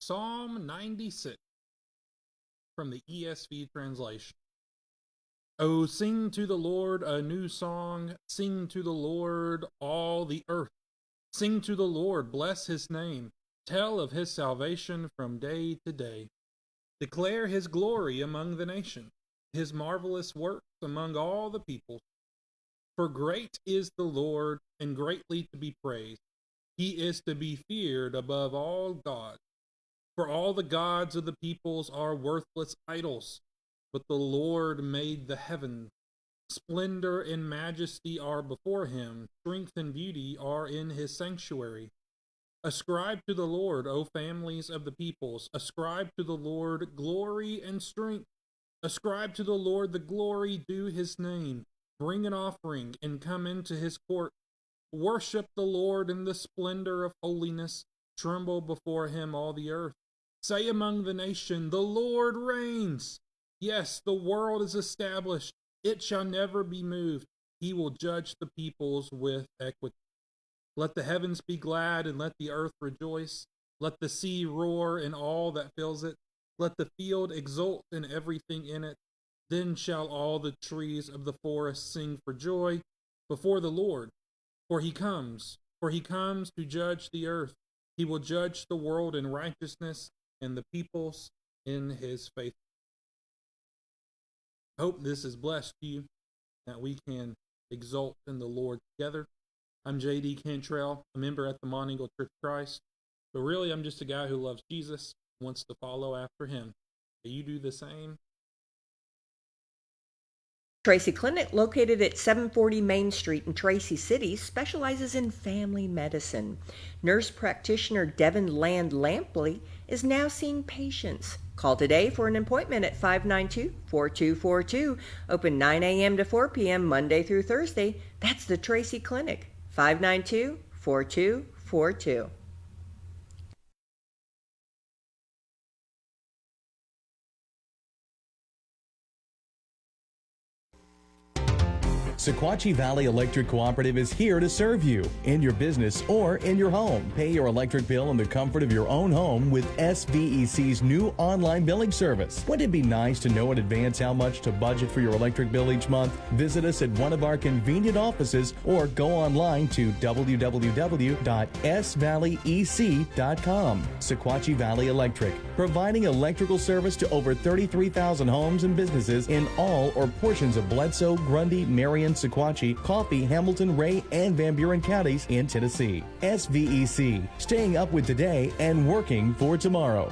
Psalm 96 from the ESV translation. Oh, sing to the Lord a new song. Sing to the Lord, all the earth. Sing to the Lord, bless his name. Tell of his salvation from day to day. Declare his glory among the nations, his marvelous works among all the peoples. For great is the Lord, and greatly to be praised. He is to be feared above all gods. For all the gods of the peoples are worthless idols, but the Lord made the heavens. Splendor and majesty are before him, strength and beauty are in his sanctuary. Ascribe to the Lord, O families of the peoples. Ascribe to the Lord glory and strength. Ascribe to the Lord the glory due his name. Bring an offering and come into his court. Worship the Lord in the splendor of holiness. Tremble before him, all the earth. Say among the nation, the Lord reigns. Yes, the world is established. It shall never be moved. He will judge the peoples with equity. Let the heavens be glad and let the earth rejoice. Let the sea roar and all that fills it. Let the field exult and everything in it. Then shall all the trees of the forest sing for joy before the Lord. For he comes to judge the earth. He will judge the world in righteousness and the peoples in his faith. I hope this has blessed you, that we can exult in the Lord together. I'm J.D. Cantrell, a member at the Monteagle Church of Christ. But really, I'm just a guy who loves Jesus, wants to follow after him. Do you do the same? Tracy Clinic, located at 740 Main Street in Tracy City, specializes in family medicine. Nurse practitioner Devin Land Lampley is now seeing patients. Call today for an appointment at 592-4242. Open 9 a.m. to 4 p.m. Monday through Thursday. That's the Tracy Clinic, 592-4242. Sequatchie Valley Electric Cooperative is here to serve you in your business or in your home. Pay your electric bill in the comfort of your own home with SVEC's new online billing service. Wouldn't it be nice to know in advance how much to budget for your electric bill each month? Visit us at one of our convenient offices or go online to www.svalleyec.com. Sequatchie Valley Electric, providing electrical service to over 33,000 homes and businesses in all or portions of Bledsoe, Grundy, Marion, Sequatchie, Coffee, Hamilton, Ray, and Van Buren counties in Tennessee. SVEC, staying up with today and working for tomorrow.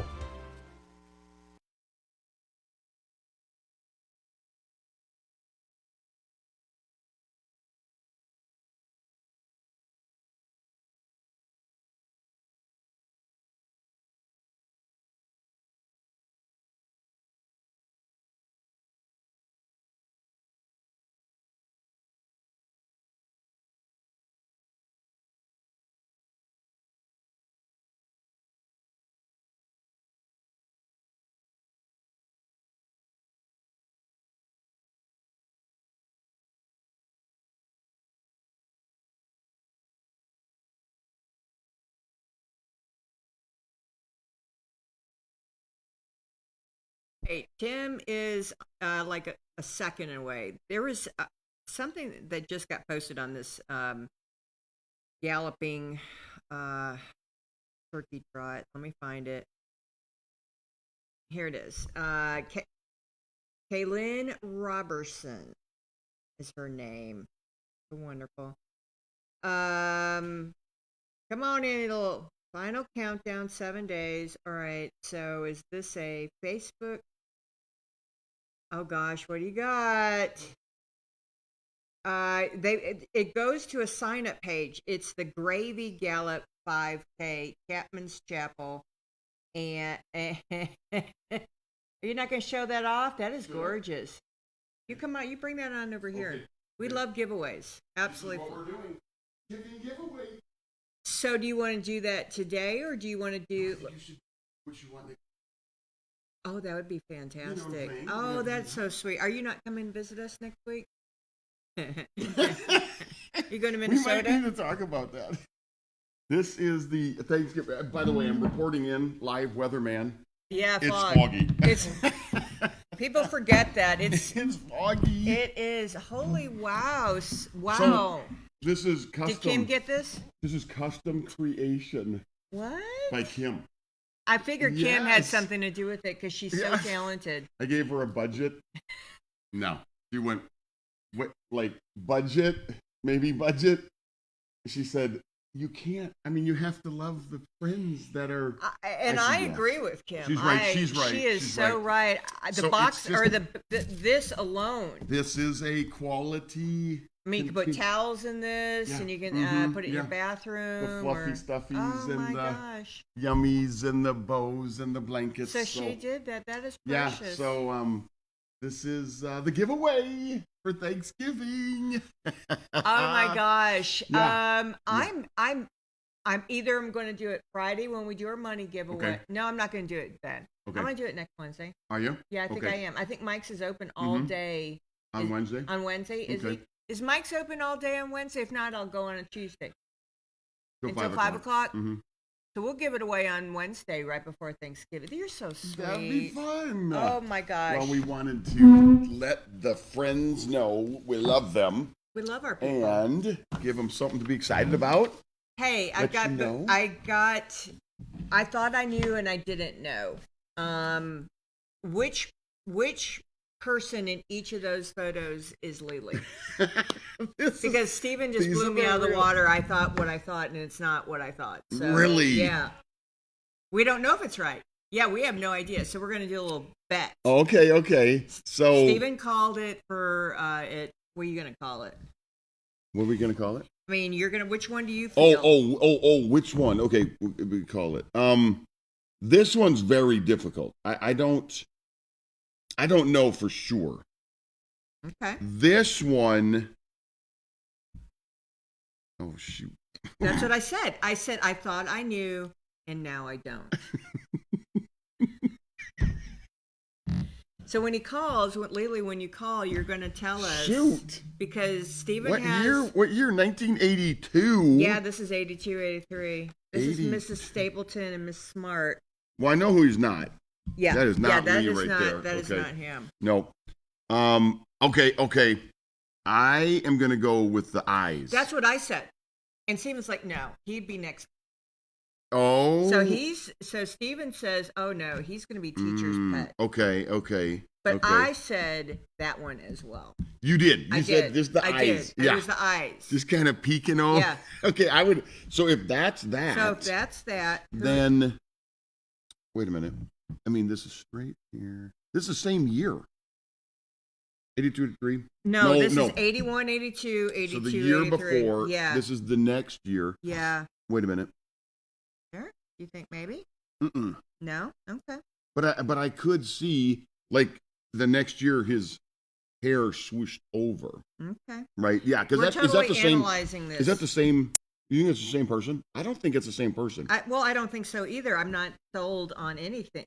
Hey, Tim is like a second away. There was something that just got posted on this galloping turkey trot. Let me find it. Here it is. Kaylin Robertson is her name. Wonderful. Come on in, little final countdown, 7 days. All right. So is this a Facebook? Oh gosh, what do you got? It goes to a sign up page. It's the Gravy Gallop 5K, Chapman's Chapel, and are you not going to show that off? That is gorgeous. You come on, you bring that on over here. Okay. We love giveaways. Absolutely. This is what we're doing. Giving giveaway. So do you want to do that today, or do you want to do? What you want? Oh, that would be fantastic. Oh, that's so sweet. Are you not coming to visit us next week? You going to Minnesota? We might need to talk about that. This is the Thanksgiving. By the way, I'm reporting in live weatherman. Yeah, It's fog. foggy. It's people forget that it's foggy. It is. Holy wow! Wow. So, this is custom. Did Kim get this? This is custom creation What? by Kim. I figured Kim had Yes. something to do with it because she's so Yes. talented. I gave her a budget. No, she went like budget, maybe budget. She said, "You can't. I mean, you have to love the friends that are." And I agree with Kim. She's right. She's right. She is She's so right. The So box it's just- or this alone. This is a quality. I mean, you can put towels in this, Yeah. and you can Mhm. put it in your bathroom. The fluffy or, stuffies oh and my the gosh! yummies and the bows and the blankets. So she did that. That is Yeah. precious. So this is the giveaway for Thanksgiving. Oh my gosh. Yeah. I'm either I'm going to do it Friday when we do our money giveaway. Okay. No, I'm not going to do it then. Okay. I'm going to do it next Wednesday. Are you? Yeah, I think Okay. I am. I think Mike's is open all Mhm. day On Wednesday? on Wednesday. Is Okay. he? Is Mike's open all day on Wednesday? If not, I'll go on a Tuesday Till until 5 o'clock. Mhm. So we'll give it away on Wednesday right before Thanksgiving. You're so sweet. That'd be fun. Oh my gosh. Well, we wanted to let the friends know we love them We love our people. and give them something to be excited about. Hey, Let you know. I thought I knew and I didn't know. Which person in each of those photos is Lily? Because Steven just these blew are me out of the real. water. I thought what I thought, and it's not what I thought. So, Really? Yeah. We don't know if it's right. Yeah, we have no idea. So we're going to do a little bet. Okay. So, Steven called it for it. What are you going to call it? what are we going to call it? I mean, you're going to, which one do you feel? Which one? Okay, we call it. This one's very difficult. I don't know for sure. Okay. This one, oh shoot. That's what I said. I said I thought I knew, and now I don't. So when he calls, Lily, when you call, you're going to tell us. Shoot. Because Steven What has. year? What year? 1982. Yeah, this is 82, 83. This 80. is Mrs. Stapleton and Miss Smart. Well, I know who he's not. Yeah. That is not yeah, that me is right not, there. That is Okay. not him. No. Okay. I am gonna go with the eyes. That's what I said. And Steven's like, no, he'd be next. Oh. So Steven says, oh no, he's going to be teacher's pet. Okay. But okay. I said that one as well. You did. You I said did. just the I eyes. did. Yeah. It was the eyes. Just kind of peeking off. Yeah. Okay, I would. So if that's that. So if that's that, then wait a minute. I mean, this is straight here. This is the same year. 82 to 3. No, this no. is 81, 82, 82, So the year 83. before. Yeah. This is the next year. Yeah. Wait a minute. Sure. You think maybe? Mm-mm. No? Okay. But I could see like the next year his hair swooshed over. Okay. Right? Yeah, because We're is totally that the same? analyzing this. Is that the same? You think it's the same person? I don't think it's the same person. Well, I don't think so either. I'm not sold on anything.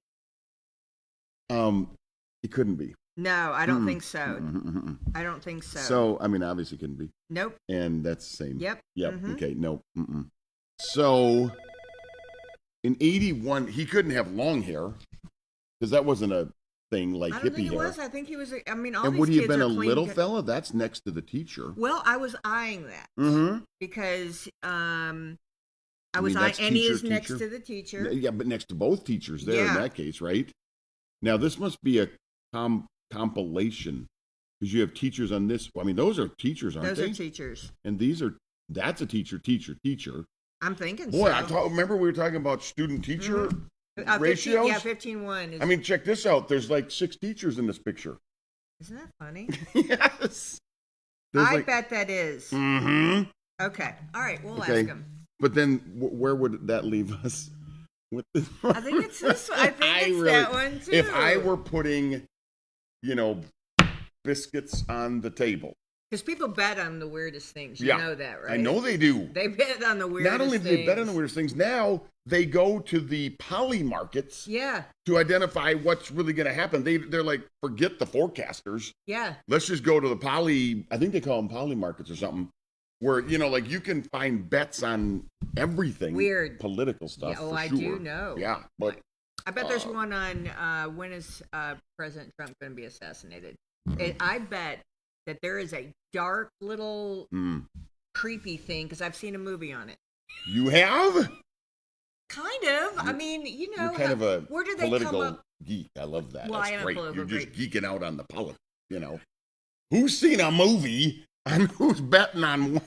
It couldn't be. No, I don't think so. Mm-mm. I don't think so. So I mean, obviously, it couldn't be. Nope. And that's the same. Yep. Yep. Mhm. Okay. No. Mm-mm. So in 81, he couldn't have long hair because that wasn't a thing like I don't hippie think it hair. was. I think he was. I mean, all And these would he have kids been are a clean little cut- fella? That's next to the teacher. Well, I was eyeing that Mm-hmm. because I I was mean, eyeing, that's and he teacher, is next teacher. to the teacher. Yeah, but next to both teachers there Yeah. in that case, right? Now this must be a compilation because you have teachers on this. I mean, those are teachers, aren't Those they? are teachers. And that's a teacher. I'm thinking Boy, so. remember we were talking about student-teacher 15, ratios? yeah, 15-1. I mean, check this out. There's like 6 teachers in this picture. Isn't that funny? Yes. I bet that is. Mm-hmm. Okay. All right. We'll Okay. ask him. But then where would that leave us? With this one? I think it's this one. I think it's that one too. If I were putting, biscuits on the table. Because people bet on the weirdest things. You Yeah. know that, right? I know they do. They bet on the weirdest Not only do things. they bet on the weirdest things, now they go to the poly markets Yeah. to identify what's really going to happen. They're like, forget the forecasters. Yeah. Let's just go to the poly, I think they call them poly markets or something, where, you know, like you can find bets on everything. Weird. Political stuff. Yeah, oh, for I sure. do know. Yeah, but I bet there's one on when is President Trump going to be assassinated. I bet that there is a dark little creepy thing because I've seen a movie on it. You have? Kind of. I mean, you know, You're kind of a where do they political come up? geek. I love that. Well, That's I am a great. political You're just geek. geeking out on the politics, you know. Who's seen a movie and who's betting on one?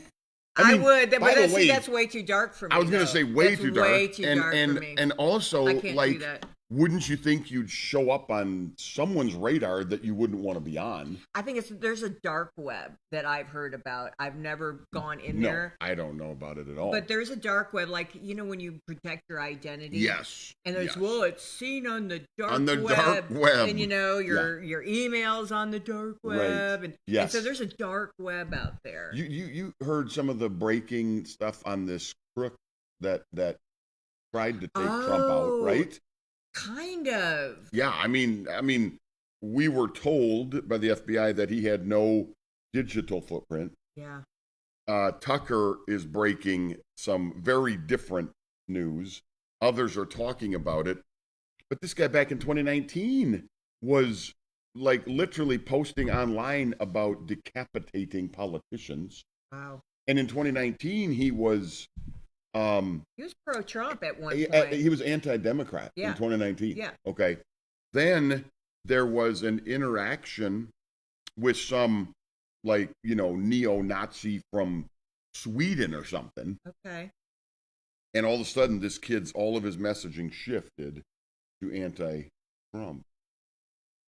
I mean, would, but by the way, that's way too dark for me. I was going to say way That's too dark. Way too dark and, for me. And also, I can't like, do that. wouldn't you think you'd show up on someone's radar that you wouldn't want to be on? I think there's a dark web that I've heard about. I've never gone in there. No, I don't know about it at all. But there's a dark web, like, you know, when you protect your identity. Yes. And there's, yes. well, it's seen on the dark web. On the dark web. And, you know, your emails on the dark web. Right. And, yes. and so there's a dark web out there. You heard some of the breaking stuff on this crook that tried to take Trump out, right? Kind of. Yeah, I mean, we were told by the FBI that he had no digital footprint. Yeah. Tucker is breaking some very different news. Others are talking about it. But this guy back in 2019 was like literally posting online about decapitating politicians. Wow. And in 2019, he was pro-Trump at one point. He was anti-Democrat in 2019. Yeah. Okay. Then there was an interaction with some, like, you know, neo-Nazi from Sweden or something. Okay. And all of a sudden, all of his messaging shifted to anti-Trump.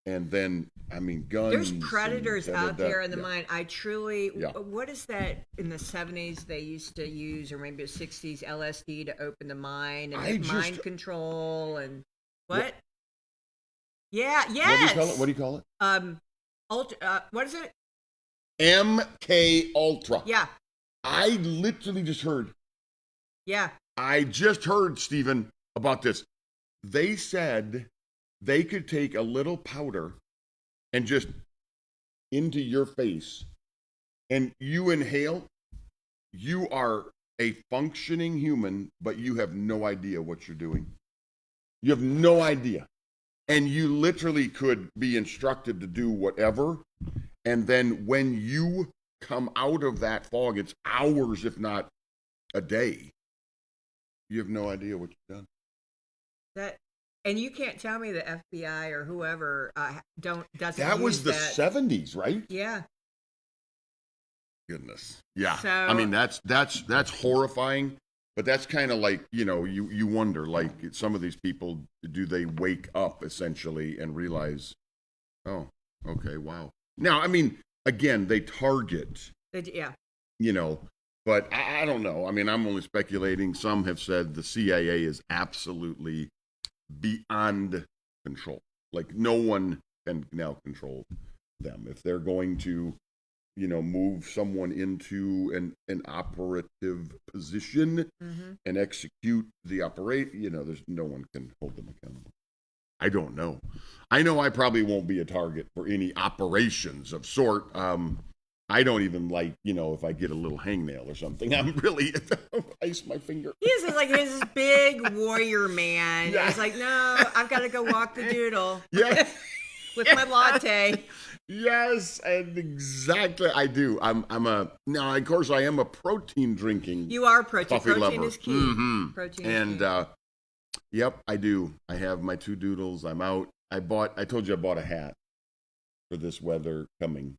And then, I mean, guns. There's predators out there in the yeah. mind. I truly, Yeah. what is that in the 70s they used to use, or maybe the 60s, LSD to open the mind and mind control and what? Yeah, yes. What do you call it? What is it? MK Ultra. Yeah. I literally just heard. Yeah. I just heard, Stephen, about this. They said they could take a little powder and just into your face, and you inhale. You are a functioning human, but you have no idea what you're doing. You have no idea. And you literally could be instructed to do whatever. And then when you come out of that fog, it's hours, if not a day. You have no idea what you've done. And you can't tell me the FBI or whoever doesn't. That was the that. 70s, right? Yeah. Goodness. Yeah. So, I mean, that's horrifying. But that's kind of like, you know, you wonder, like, some of these people, do they wake up essentially and realize, oh, okay, wow. Now, I mean, again, they target. Yeah. You know, but I don't know. I mean, I'm only speculating. Some have said the CIA is absolutely beyond control. Like, no one can now control them. If they're going to, you know, move someone into an operative position and execute the operate, you know, there's no one can hold them accountable. I don't know. I know I probably won't be a target for any operations of sort. I don't even like, you know, if I get a little hangnail or something, I'm really ice my finger. He's like his big warrior man. Yeah. He's like, no, I've got to go walk the doodle. Yeah. With my latte. Yes, and exactly, I do. Now, of course, I am a protein drinking. You are protein. Protein Protein lover. is key. Mm-hmm. Protein and is key. Yep, I do. I have my 2 doodles. I'm out. I told you I bought a hat for this weather coming.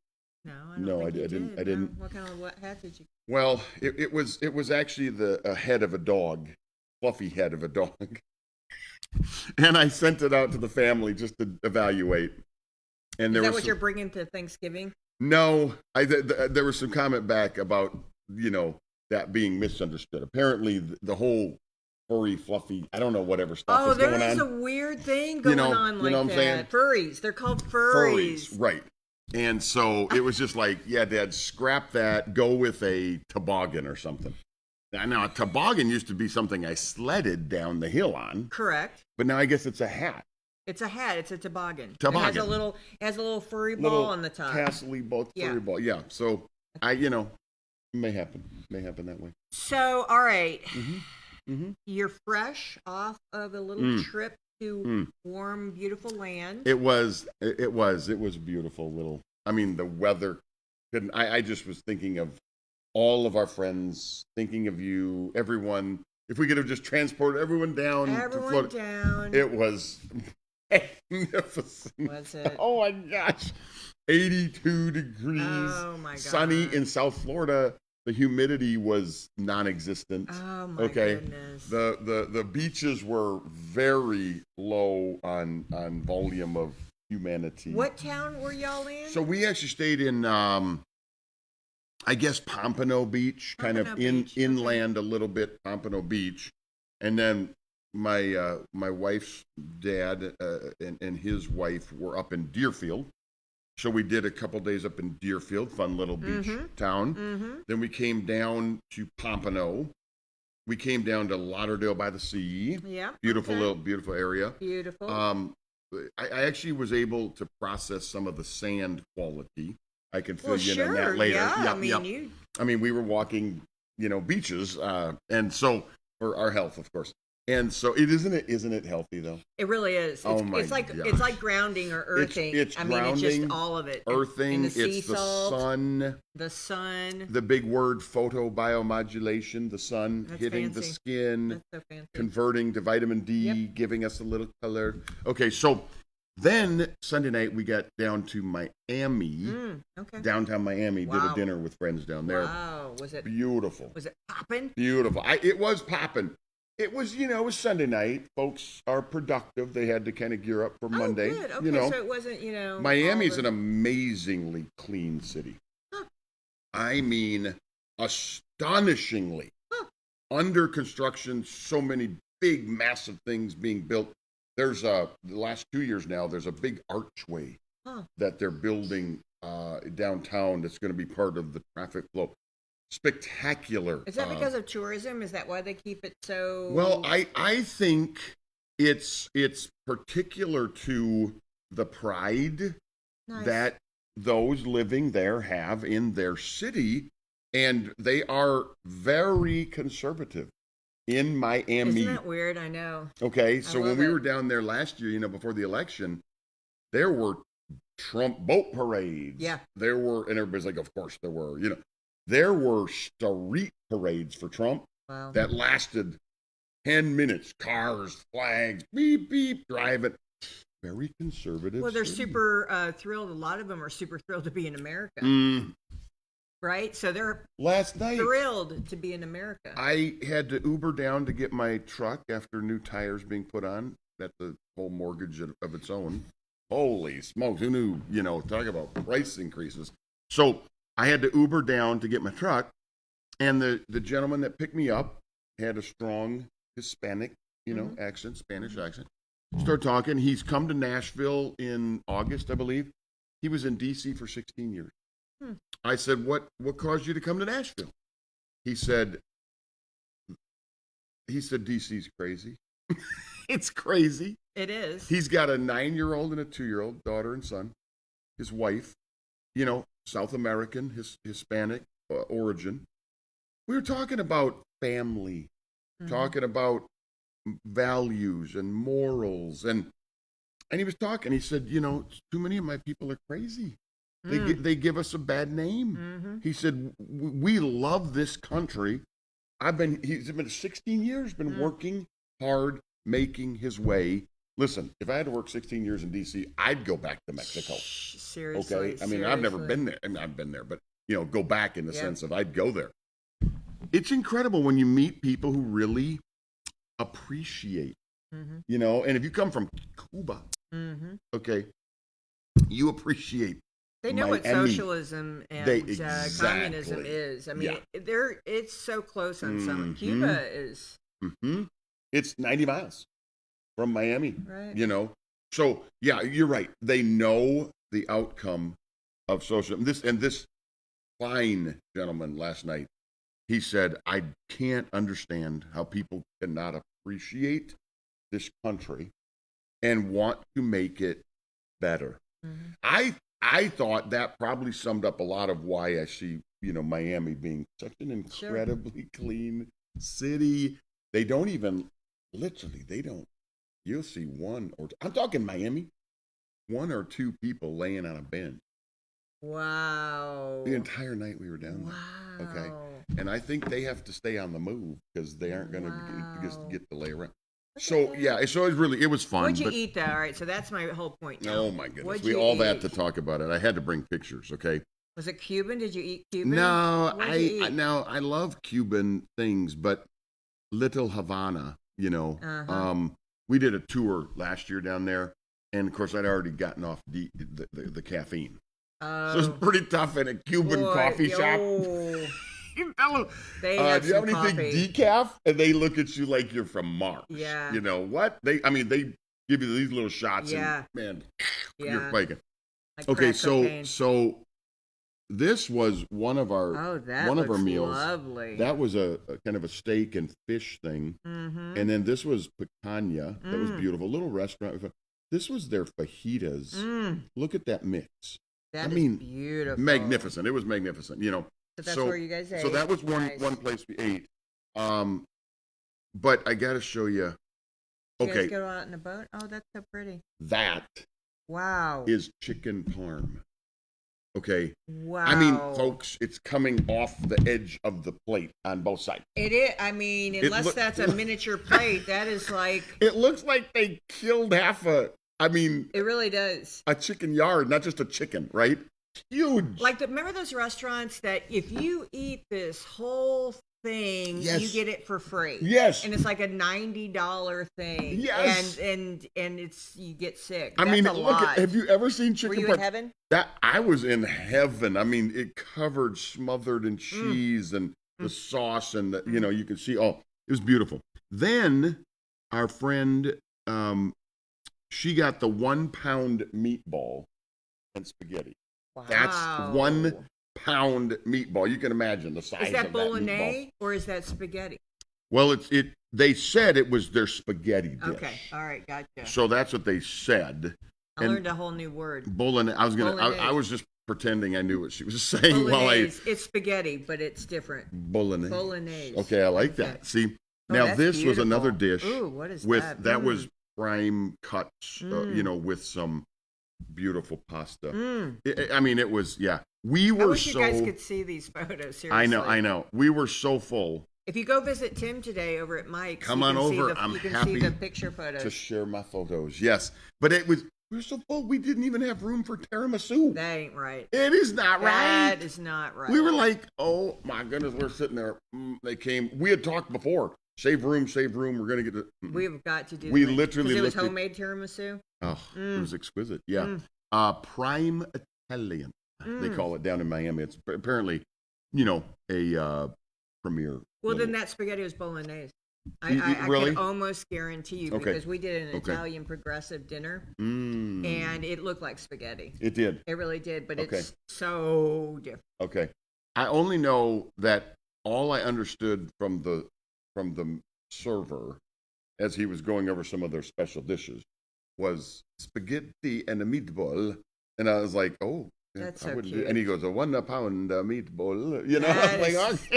No, I didn't. No. What kind of hat did you? Well, it was actually a head of a dog, fluffy head of a dog, and I sent it out to the family just to evaluate. And Is that what you're bringing to Thanksgiving? No, there was some comment back about, you know, that being misunderstood. Apparently, the whole furry, fluffy, I don't know, whatever stuff is going on. Oh, there is a weird thing going on like you know what that. I'm saying? Furries. They're called furries. Right. And so it was just like, yeah, Dad, scrap that. Go with a toboggan or something. Now, a toboggan used to be something I sledded down the hill on. Correct. But now I guess it's a hat. It's a hat. It's a toboggan. Toboggan. It has a little furry ball on the top. Tassely ball, Yeah. furry ball. Yeah. So I, you know, May happen. May happen that way. So, all right. Mm-hmm. You're fresh off of a little trip to warm, beautiful land. It was beautiful little. I mean, the weather couldn't. I just was thinking of all of our friends, thinking of you, everyone. If we could have just transported everyone down to Florida, down. it was magnificent. Was it? Oh my gosh, 82 degrees. Oh my gosh. Sunny in South Florida. The humidity was non-existent. Oh my goodness. The beaches were very low on volume of humanity. What town were y'all in? So we actually stayed in I guess Pompano Beach, kind of inland a little bit, Pompano Beach. And then my wife's dad and his wife were up in Deerfield. So we did a couple days up in Deerfield, fun little beach town. Then we came down to Pompano. We came down to Lauderdale by the Sea. Yeah. Beautiful area. Beautiful. I actually was able to process some of the sand quality. I can fill you in on sure, that later. yeah. Yep. I mean, we were walking, beaches, and so for our health, of course. And so isn't it healthy though? It really is. It's like grounding or earthing. It's grounding, it's just all of it. Earthing, and the sea it's salt, the sun. The The big word photobiomodulation, the sun That's hitting the fancy. skin, That's so fancy. converting to vitamin D, giving us a little color. Okay, so then Sunday night we got down to Miami, Okay. downtown Miami, did Wow. a dinner with friends down there. Wow. Was it Beautiful. popping? Beautiful. It was popping. It was, it was Sunday night. Folks are productive. They had to kind of gear up for Monday. Good. Okay, so it wasn't, Miami's an amazingly clean city. Huh. I mean, astonishingly. Under construction, so many big, massive things being built. There's the last 2 years now, there's a big archway that they're building downtown that's going to be part of the traffic flow. Spectacular. Is that because of tourism? Is that why they keep it so? Well, I think it's particular to the pride that those living there have in their city, and they are very conservative in Miami. Isn't that weird? I know. Okay, so when we it. were down there last year, before the election, there were Trump boat parades. Yeah. There were, and everybody's like, of course there were, There were street parades for Trump that lasted 10 minutes. Cars, flags, beep, beep, driving. Very conservative. Well, they're city. super thrilled. A lot of them are super thrilled to be in America. Right? So they're Last night, thrilled to be in America. I had to Uber down to get my truck after new tires being put on at the whole mortgage of its own. Holy smokes. Who knew, talk about price increases. So I had to Uber down to get my truck, and the gentleman that picked me up had a strong Hispanic, accent, Spanish accent. Start talking. He's come to Nashville in August, I believe. He was in D.C. for 16 years. I said, what caused you to come to Nashville? He said, D.C.'s crazy. It's crazy. It is. He's got a 9-year-old and a 2-year-old daughter and son. His wife, South American, Hispanic origin. We were talking about family, talking about values and morals, and he was talking. He said, too many of my people are crazy. They give us a bad name. He said, we love this country. He's been 16 years, been working hard, making his way. Listen, if I had to work 16 years in D.C., I'd go back to Mexico. Seriously. Okay? I mean, I've never been there. I mean, I've been there, but, go back in the sense of I'd go there. It's incredible when you meet people who really appreciate, and if you come from Cuba, okay, you appreciate They know what Miami. socialism and Exactly. communism is. I mean, it's so close on some. Cuba is. It's 90 miles from Miami. Right. So yeah, you're right. They know the outcome of socialism. This fine gentleman last night, he said, I can't understand how people cannot appreciate this country and want to make it better. I thought that probably summed up a lot of why I see, Miami being such an incredibly clean city. They don't even, literally, you'll see I'm talking Miami, 1 or 2 people laying on a bench. Wow. The entire night we were down there. Okay. And I think they have to stay on the move because they aren't going to get to lay around. So, yeah, it was fun. What'd you eat, though? All right, so that's my whole point now. Oh, my goodness. What'd you that eat? to talk about it. I had to bring pictures, okay? Was it Cuban? Did you eat Cuban? No, I love Cuban things, but Little Havana, we did a tour last year down there, and of course I'd already gotten off the caffeine. So it's pretty tough in a Cuban coffee shop. You tell them, do you have anything decaf? And they look at you like you're from Mars. Yeah. You know what? They give you these little shots, and man, you're quaking. Like okay, cocaine. so this was one of our meals. Lovely. That was a kind of a steak and fish thing, and then this was picanha. That was beautiful. Little restaurant. This was their fajitas. Look at that mix. That is beautiful. Magnificent. It was magnificent. So that's where you guys ate. So that was one place we ate. But I got to show you. Did you guys go out in a boat? Oh, that's so pretty. That is chicken parm. Okay. Wow. I mean, folks, it's coming off the edge of the plate on both sides. It is. I mean, unless that's a miniature plate, that is like. It looks like they killed it really does. A chicken yard, not just a chicken, right? Huge. Like, remember those restaurants that if you eat this whole thing, you get it for free. Yes. And it's like a $90 thing. Yes. And you get sick. I mean, have you ever seen chicken? Were you in heaven? I was in heaven. I mean, it covered, smothered in cheese and the sauce, and you could see. Oh, it was beautiful. Then our friend, she got the 1 pound meatball and spaghetti. Wow. That's 1 pound meatball. You can imagine the size of that meatball. Is that bolognese or is that spaghetti? Well, they said it was their spaghetti dish. Okay, all right, gotcha. So that's what they said. I learned a whole new word. Bolognese. I was just pretending I knew what she was saying. It's spaghetti, but it's different. Bolognese. Okay, I like that. See, now this was another dish. Ooh, what is that? That was prime cuts, with some beautiful pasta. It was, we were I wish you guys could see these photos. Seriously. I know. We were so full. If you go visit Tim today over at Mike's, come on over. You can see the picture photos. To share my photos. Yes, but we were so full. We didn't even have room for tiramisu. That ain't right. It is not right. That is not right. We were like, oh my goodness, we're sitting there. They came. We had talked before. Save room. We're gonna get to. We've got to do. We literally. It was homemade tiramisu. Oh, it was exquisite. Yeah. Prime Italian. They call it down in Miami. It's apparently, a premier. Well, then that spaghetti was bolognese. I can almost guarantee you because we did an Italian progressive dinner, and it looked like spaghetti. It did. It really did, but it's so different. Okay. I only know that all I understood from the server as he was going over some of their special dishes was spaghetti and a meatball, and I was like, oh. That's so cute. And he goes, a 1 pound meatball.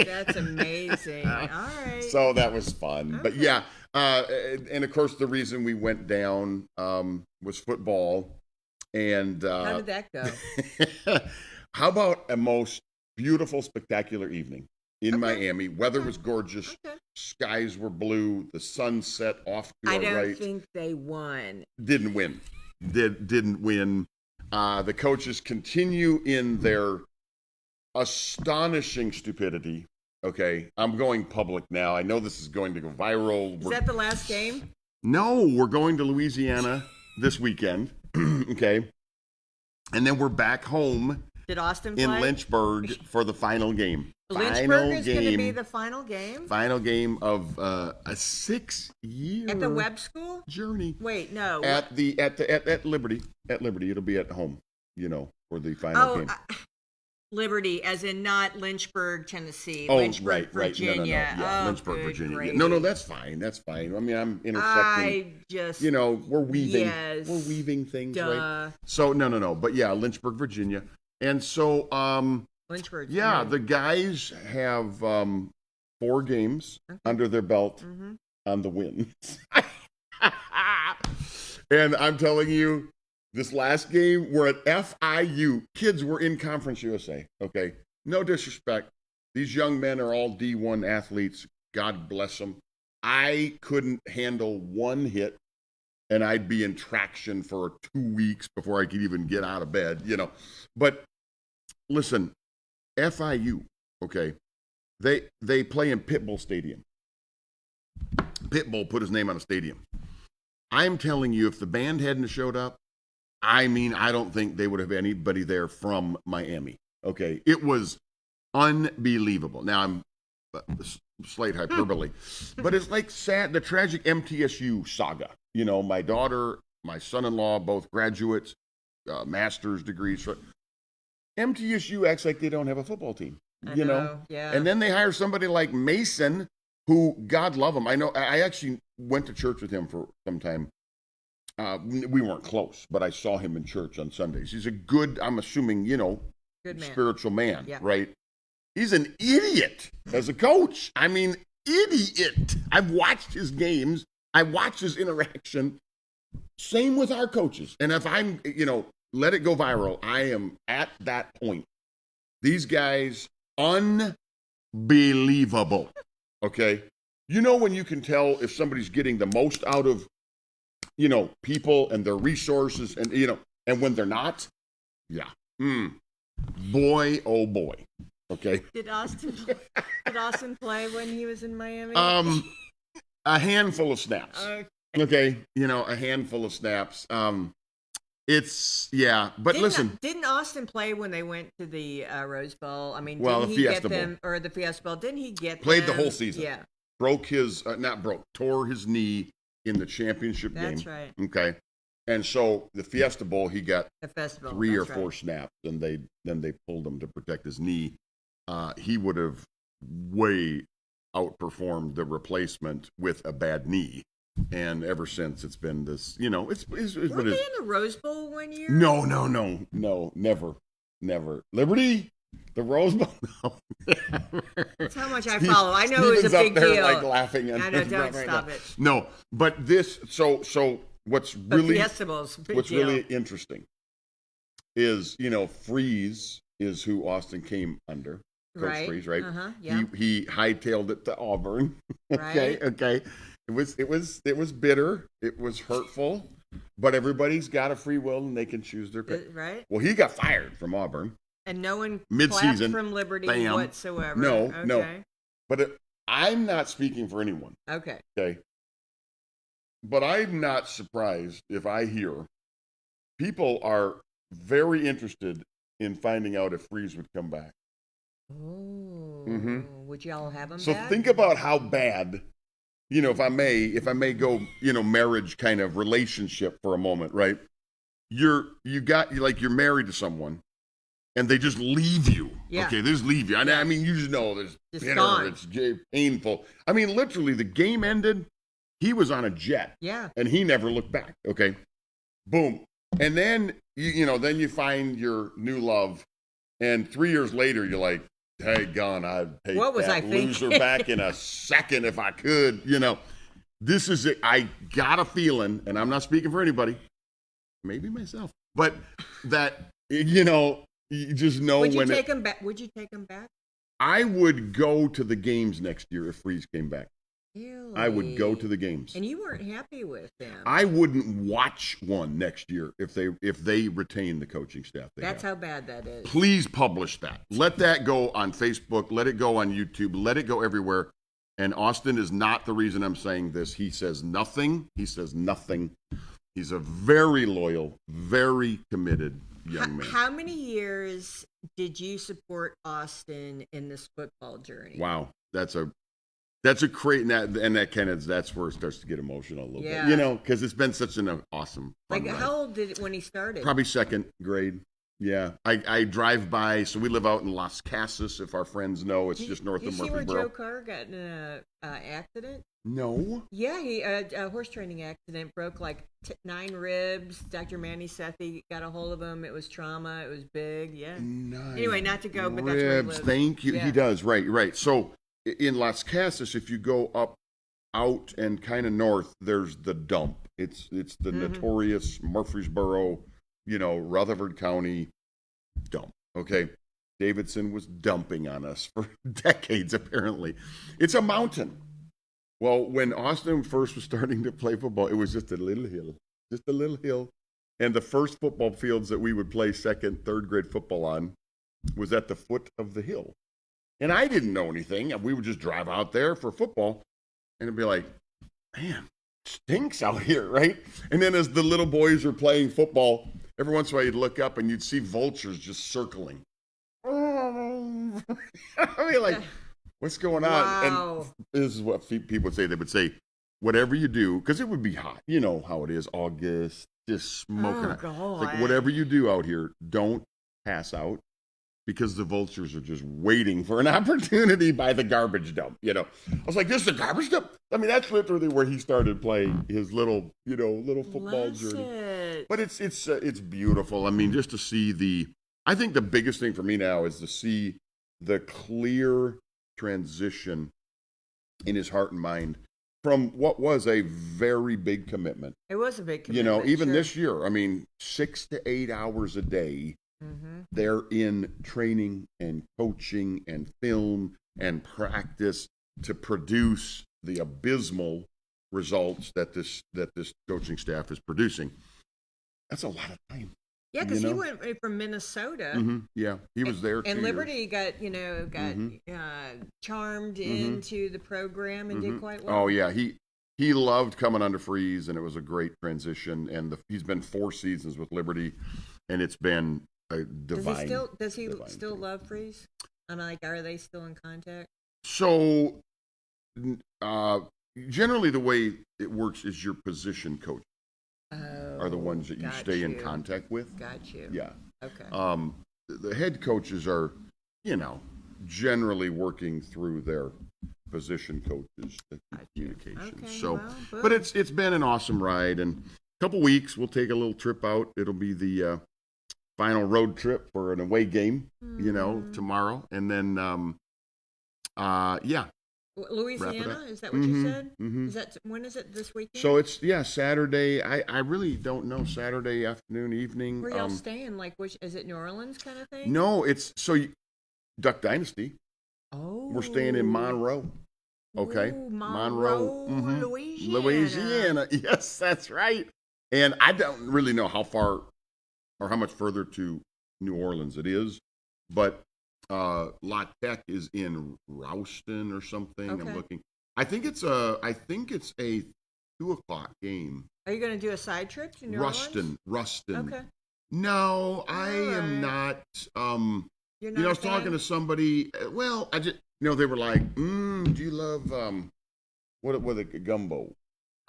That's amazing. All right. So that was fun. Okay. But and of course the reason we went down was football. And how did that go? How about a most beautiful, spectacular evening in Miami? Weather was gorgeous. Okay. Skies were blue. The sun set off to our right. I don't think they won. Didn't win. Didn't win. The coaches continue in their astonishing stupidity. Okay, I'm going public now. I know this is going to go viral. Is that the last game? No, we're going to Louisiana this weekend. Okay, and then we're back home. Did Austin play? In Lynchburg for the final game. Lynchburg is going to be the final game? Final game of a 6-year at the Webb School journey. Wait, no. At Liberty. At Liberty, it'll be at home. For the final game. Liberty, as in not Lynchburg, Tennessee. Oh, Lynchburg, right. Virginia. No. Yeah, Lynchburg, Virginia. Gravy. No, that's fine. That's fine. I mean, I'm intersecting. We're weaving. Yes, we're weaving things, duh. right? So no. But yeah, Lynchburg, Virginia. And so Lynchburg. Yeah, the guys have 4 games under their belt on the wins. And I'm telling you, this last game, we're at FIU. Kids were in Conference USA, okay? No disrespect. These young men are all D1 athletes. God bless them. I couldn't handle one hit, and I'd be in traction for 2 weeks before I could even get out of bed, you know. But listen, FIU, okay, they play in Pitbull Stadium. Pitbull put his name on a stadium. I'm telling you, if the band hadn't showed up, I mean, I don't think they would have anybody there from Miami. Okay, it was unbelievable. Now I'm slight hyperbole, but it's like the tragic MTSU saga. You know, my daughter, my son-in-law, both graduates, master's degrees. MTSU acts like they don't have a football team. You know? Yeah. And then they hire somebody like Mason, who, God love him. I know. I actually went to church with him for some time. We weren't close, but I saw him in church on Sundays. He's a good, I'm assuming, you know, good man. Spiritual man, yeah. Right? He's an idiot as a coach. I mean, idiot. I've watched his games. I watched his interaction. Same with our coaches. And if I'm, you know, let it go viral, I am at that point. These guys, unbelievable. Okay? You know when you can tell if somebody's getting the most out of, you know, people and their resources and, you know, and when they're not? Yeah. Boy, oh boy. Okay. Did Austin play when he was in Miami? A handful of snaps. Okay. You know, a handful of snaps. It's, yeah, but listen. Didn't Austin play when they went to the Rose Bowl? I mean, well, didn't the he Fiesta get them, Bowl. or the Fiesta Bowl? Didn't he get Played them? the whole season. Yeah. Tore his knee in the championship game. That's right. Okay. And so the Fiesta Bowl, he got the festival, 3 or 4 snaps, and they pulled him to protect his knee. He would have way outperformed the replacement with a bad knee. And ever since, it's been this, you know, it's Were they in the Rose Bowl one year? No, never. Liberty, the Rose Bowl. No. That's how much I follow. I know it was a big up there, deal. like laughing. I know, don't stop it. No, but this. So what's really really interesting is, you know, Freeze is who Austin came under. Coach Freeze, right? Yeah. He hightailed it to Auburn. Right. Okay. It was bitter. It was hurtful. But everybody's got a free will and they can choose their pick. Right. Well, he got fired from Auburn. And no one mid-season from Liberty whatsoever. No. Okay. But I'm not speaking for anyone. Okay. But I'm not surprised if I hear people are very interested in finding out if Freeze would come back. Oh. Would y'all have him so back? Think about how bad, you know, if I may go, you know, marriage kind of relationship for a moment, right? You're married to someone and they just leave you. Yeah. Okay, they just leave you. I mean, you just know there's bitter, gone. it's painful. I mean, literally, the game ended. He was on a jet. Yeah. And he never looked back. Okay. Boom. And then, then you find your new love. And 3 years later, you're like, hey, gone, I'd take that loser back in a second if I could. You know, this is it. I got a feeling, and I'm not speaking for anybody, maybe myself, but that, you know, you just know Would you when take him back? Would you take him back? I would go to the games next year if Freeze came back. Really? I would go to the games. And you weren't happy with them. I wouldn't watch one next year if they retain the coaching staff. That's how bad that is. Please publish that. Let that go on Facebook. Let it go on YouTube. Let it go everywhere. And Austin is not the reason I'm saying this. He says nothing. He's a very loyal, very committed young man. How many years did you support Austin in this football journey? Wow. That's a great, and that kind of, that's where it starts to get emotional a little bit, because it's been such an awesome fun ride. How old did it when he started? Probably second grade. Yeah. I drive by, so we live out in Las Casas, if our friends know. It's just north of Did you see where Murfreesboro. Joe Carr got in an accident? No. Yeah, he a horse training accident, broke like 9 ribs. Dr. Manny Sethi got a hold of him. It was trauma. It was big. Yeah. Anyway, not to go, but that's where he lives. Thank you. Yeah. He does. Right. So in Las Casas, if you go up, out, and kind of north, there's the dump. It's the notorious Murfreesboro, Rutherford County dump. Okay. Davidson was dumping on us for decades, apparently. It's a mountain. Well, when Austin first was starting to play football, it was just a little hill. And the first football fields that we would play second, third grade football on was at the foot of the hill. And I didn't know anything. We would just drive out there for football and it'd be like, man, it stinks out here, right? And then as the little boys are playing football, every once in a while you'd look up and you'd see vultures just circling. I mean, like, what's going on? Wow. And this is what people would say. They would say, whatever you do, because it would be hot. You know how it is, August, just smoking. Oh, God. Like, whatever you do out here, don't pass out because the vultures are just waiting for an opportunity by the garbage dump. I was like, this is a garbage dump? I mean, that's literally where he started playing his little football journey. But it's beautiful. I mean, just to see I think the biggest thing for me now is to see the clear transition in his heart and mind from what was a very big commitment. It was a big commitment. Even this year, I mean, 6 to 8 hours a day, they're in training and coaching and film and practice to produce the abysmal results that this coaching staff is producing. That's a lot of time. Yeah, because he went from Minnesota. Yeah, he was there. And Liberty got charmed into the program and did quite well. Oh yeah, he loved coming under Freeze, and it was a great transition. And he's been 4 seasons with Liberty, and it's been a divine. Does he still love Freeze? And are they still in contact? So, generally, the way it works is your position coach are the ones that you stay in contact with. Got you. Yeah. Okay. The head coaches are, generally working through their position coaches, the communication. Okay, but it's been an awesome ride, and a couple weeks we'll take a little trip out. It'll be the final road trip for an away game, tomorrow, and then Louisiana, is that what you said? Is that when is it this weekend? So it's Saturday. I really don't know, Saturday afternoon, evening. Where y'all staying? Like, is it New Orleans kind of thing? No, it's Duck Dynasty. Oh, we're staying in Monroe. Okay, ooh, Monroe, Louisiana. Yes, that's right. And I don't really know how far or how much further to New Orleans it is, but La Tech is in Rouston or something. Okay. I'm looking. I think it's a 2:00 game. Are you going to do a side trip to New Ruston. Orleans? Okay. No, I am not. You're not I was talking to somebody. Well, I just they were like, "Do you love what the gumbo?"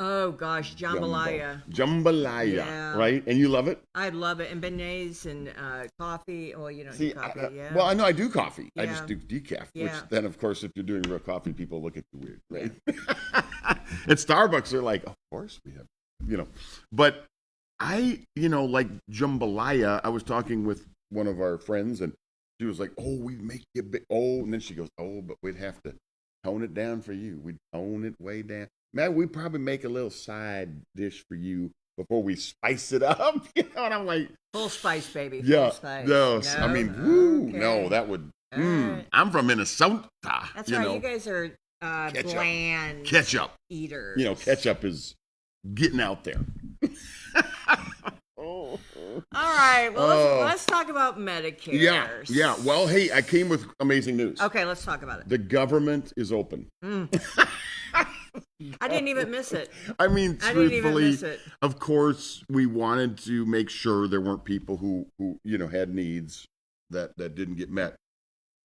Oh gosh, jambalaya. Jambalaya, yeah. Right? And you love it? I love it. And beignets and coffee. Well, you don't do coffee, yeah. Well, I know I do coffee. Yeah. I just do decaf, yeah. Which then, of course, if you're doing real coffee, people look at you weird, right? Yeah. At Starbucks, they're like, of course we have, But I, like jambalaya, I was talking with one of our friends, and she was like, oh, we make you big. Oh, and then she goes, oh, but we'd have to tone it down for you. We'd tone it way down. Man, we probably make a little side dish for you before we spice it up. And I'm like, full spice, baby. Yeah. Full spice. No, I mean, okay. No, that would. Right. I'm from Minnesota. That's right. You guys are bland ketchup eaters. Ketchup is getting out there. All right. Well, let's talk about Medicare. Yeah. Well, hey, I came with amazing news. Okay, let's talk about it. The government is open. I didn't even miss it. I mean, truthfully, didn't even miss it. Of course, we wanted to make sure there weren't people who had needs that didn't get met.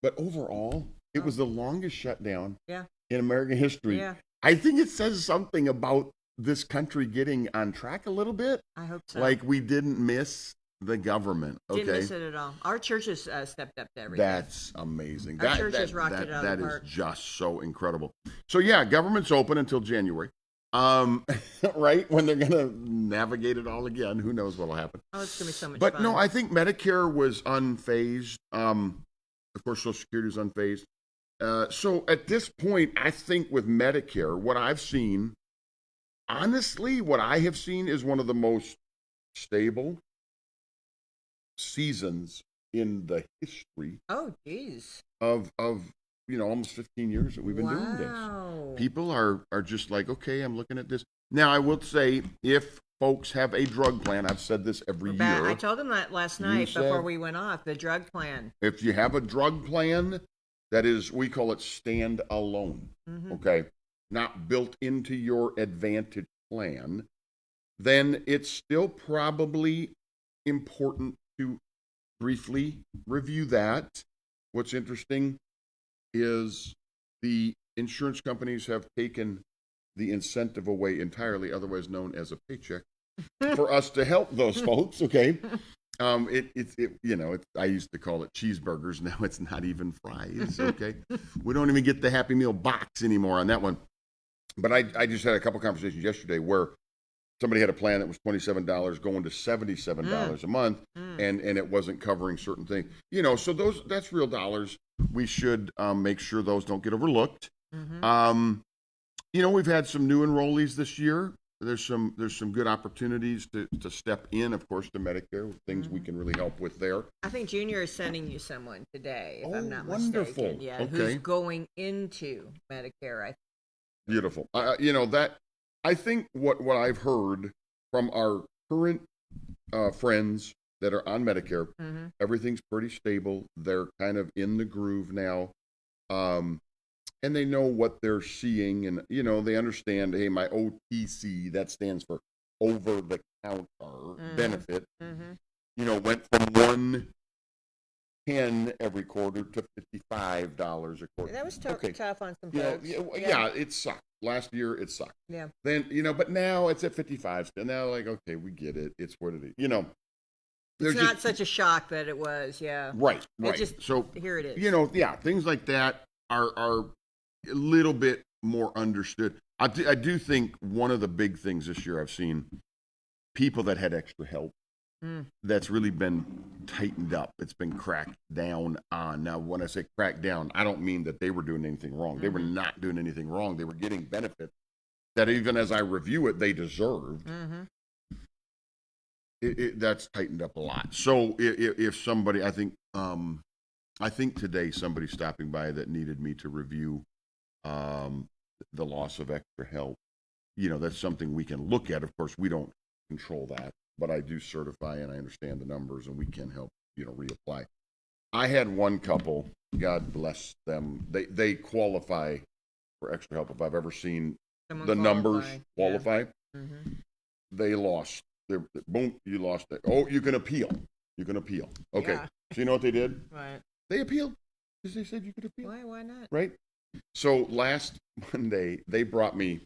But overall, it was the longest shutdown in American history. Yeah. I think it says something about this country getting on track a little bit. I hope so. Like we didn't miss the government. Okay, Didn't miss it at all. Our church has stepped up to everything. that's amazing. Our church has rocked it out of the park. That is just so incredible. So yeah, government's open until January. Right when they're gonna navigate it all again. Who knows what'll happen? Oh, it's gonna be so much But fun. no, I think Medicare was unfazed. Of course, Social Security was unfazed. So at this point, I think with Medicare, what I've seen, honestly, what I have seen is one of the most stable seasons in the history Oh, geez. of almost 15 years that we've been doing this. Wow. People are just like, okay, I'm looking at this. Now, I will say, if folks have a drug plan, I've said this every year. I told them that last night before we went off, the drug plan. If you have a drug plan that is, we call it stand alone, okay, not built into your Advantage plan, then it's still probably important to briefly review that. What's interesting is the insurance companies have taken the incentive away entirely, otherwise known as a paycheck, for us to help those folks. Okay, I used to call it cheeseburgers. Now it's not even fries. Okay, we don't even get the Happy Meal box anymore on that one. But I just had a couple conversations yesterday where somebody had a plan that was $27 going to $77 a month, and it wasn't covering certain things. So that's real dollars. We should make sure those don't get overlooked. We've had some new enrollees this year. There's some good opportunities to step in, of course, to Medicare, things we can really help with there. I think Junior is sending you someone today, if I'm not wonderful. mistaken. Yeah, Okay. who's going into Medicare. Beautiful. I think what I've heard from our current friends that are on Medicare, everything's pretty stable. They're kind of in the groove now. And they know what they're seeing, and they understand, hey, my OTC, that stands for over the counter benefit, went from $110 every quarter to $55 a quarter. That was tough on some folks. Yeah, it sucked. Last year it sucked. Yeah. Then, but now it's at 55, and now like, okay, we get it. It's what it is. It's not such a shock that it was, yeah. Right. So here it is. Things like that are a little bit more understood. I do think one of the big things this year I've seen, people that had extra help, that's really been tightened up. It's been cracked down on. Now, when I say cracked down, I don't mean that they were doing anything wrong. They were not doing anything wrong. They were getting benefits that, even as I review it, they deserved. That's tightened up a lot. So if somebody, I think today somebody's stopping by that needed me to review the loss of extra help. That's something we can look at. Of course, we don't control that, but I do certify and I understand the numbers, and we can help, reapply. I had one couple, God bless them. They qualify for extra help. If I've ever seen the numbers qualify, they lost. Boom, you lost it. Oh, you can appeal. Okay. Yeah. So you know what they did? Right. They appealed because they said you could appeal. Why not? Right? So last Monday, they brought me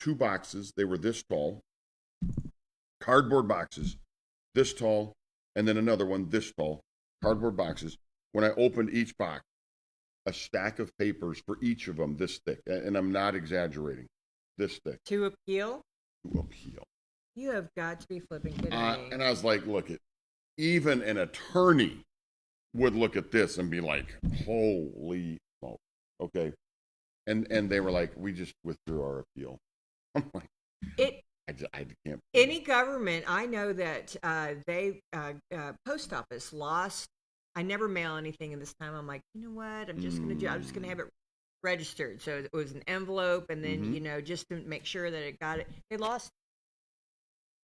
2 boxes. They were this tall, cardboard boxes, this tall, and then another one this tall, cardboard boxes. When I opened each box, a stack of papers for each of them this thick, and I'm not exaggerating, this thick. To appeal? To appeal. You have got to be flipping kidding me. And I was like, look, even an attorney would look at this and be like, holy smoke. Okay. And they were like, we just withdrew our appeal. I'm like, I can't. Any government, I know that post office lost. I never mail anything, and this time I'm like, you know what? I'm just gonna have it registered. So it was an envelope, and then just to make sure that it got it. They lost,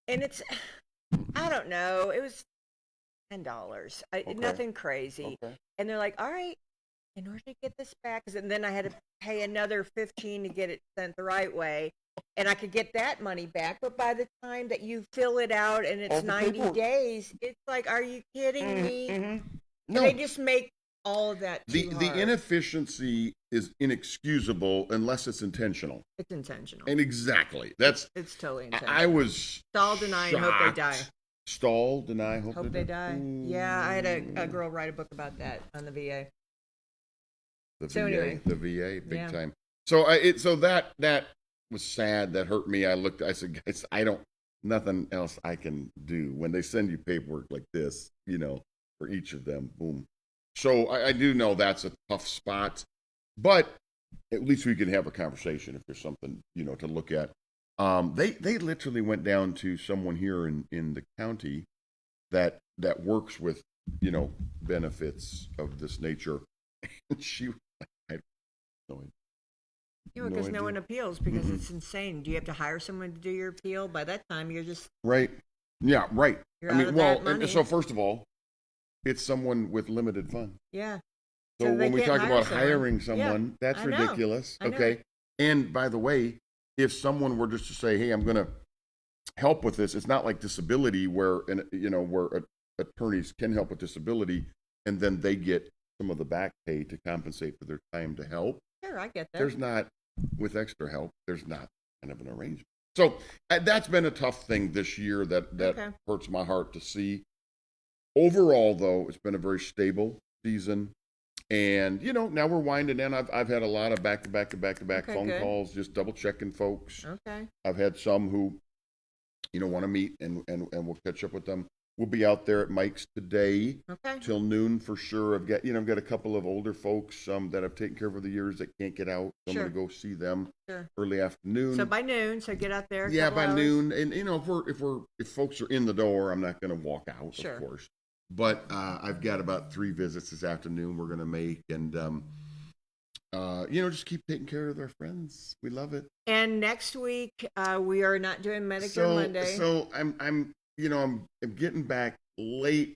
and it's, I don't know. It was $10. Nothing crazy. Okay. And they're like, all right, in order to get this back, and then I had to pay another $15 to get it sent the right way. And I could get that money back, but by the time that you fill it out and it's 90 days, it's like, are you kidding me? No. They just make all of that too hard. The inefficiency is inexcusable unless it's intentional. It's intentional. And exactly. It's totally intentional. I was it's all denying, hope they die. stalled, and I Hope they die. Ooh. Yeah, I had a girl write a book about that on the VA. Anyway. The VA, big Yeah. time. So that was sad. That hurt me. I said, guys, nothing else I can do when they send you paperwork like this, for each of them. Boom. So I do know that's a tough spot, but at least we can have a conversation if there's something, to look at. They literally went down to someone here in the county that works with, benefits of this nature. And I have no idea. Yeah, because no one appeals because it's insane. Do you have to hire someone to do your appeal? By that time, you're just right. Yeah, right. You're out of that money. And so first of all, it's someone with limited funds. Yeah. So they when we can't talk hire about someone. hiring someone, Yeah, that's I know. ridiculous. I know. Okay. And by the way, if someone were just to say, "Hey, I'm going to help with this," it's not like disability where attorneys can help with disability, and then they get some of the back pay to compensate for their time to help. Sure, I get that. There's not, with extra help, there's not kind of an arrangement. So that's been a tough thing this year that Okay. hurts my heart to see. Overall, though, it's been a very stable season. And, now we're winding in. I've had a lot of back-to-back Okay, phone good. calls, just double-checking folks. Okay. I've had some who, want to meet, and we'll catch up with them. We'll be out there at Mike's today Okay. till noon for sure. I've got a couple of older folks that I've taken care of over the years that can't get out. So Sure. I'm going to go see them Sure. early afternoon. So by noon, so get out there. a Yeah, couple by hours. noon. And if folks are in the door, I'm not going to walk out, Sure. of course. But I've got about 3 visits this afternoon we're going to make, and just keep taking care of our friends. We love it. And next week, we are not doing Medicare Monday. So I'm getting back late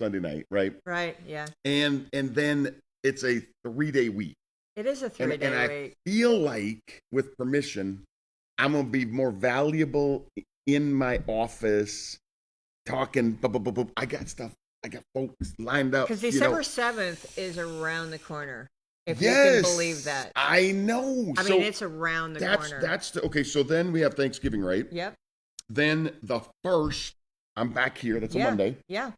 Sunday night, right? Right. Yeah. And then it's a 3-day week. It is a 3-day and I week. feel like, with permission, I'm going to be more valuable in my office, talking. I got stuff. I got folks lined up. Because December 7th is around the corner. If yes, you can believe that. I know. I mean, it's around the corner. Okay. So then we have Thanksgiving, right? Yep. Then the 1st, I'm back here. That's a Monday. Yeah.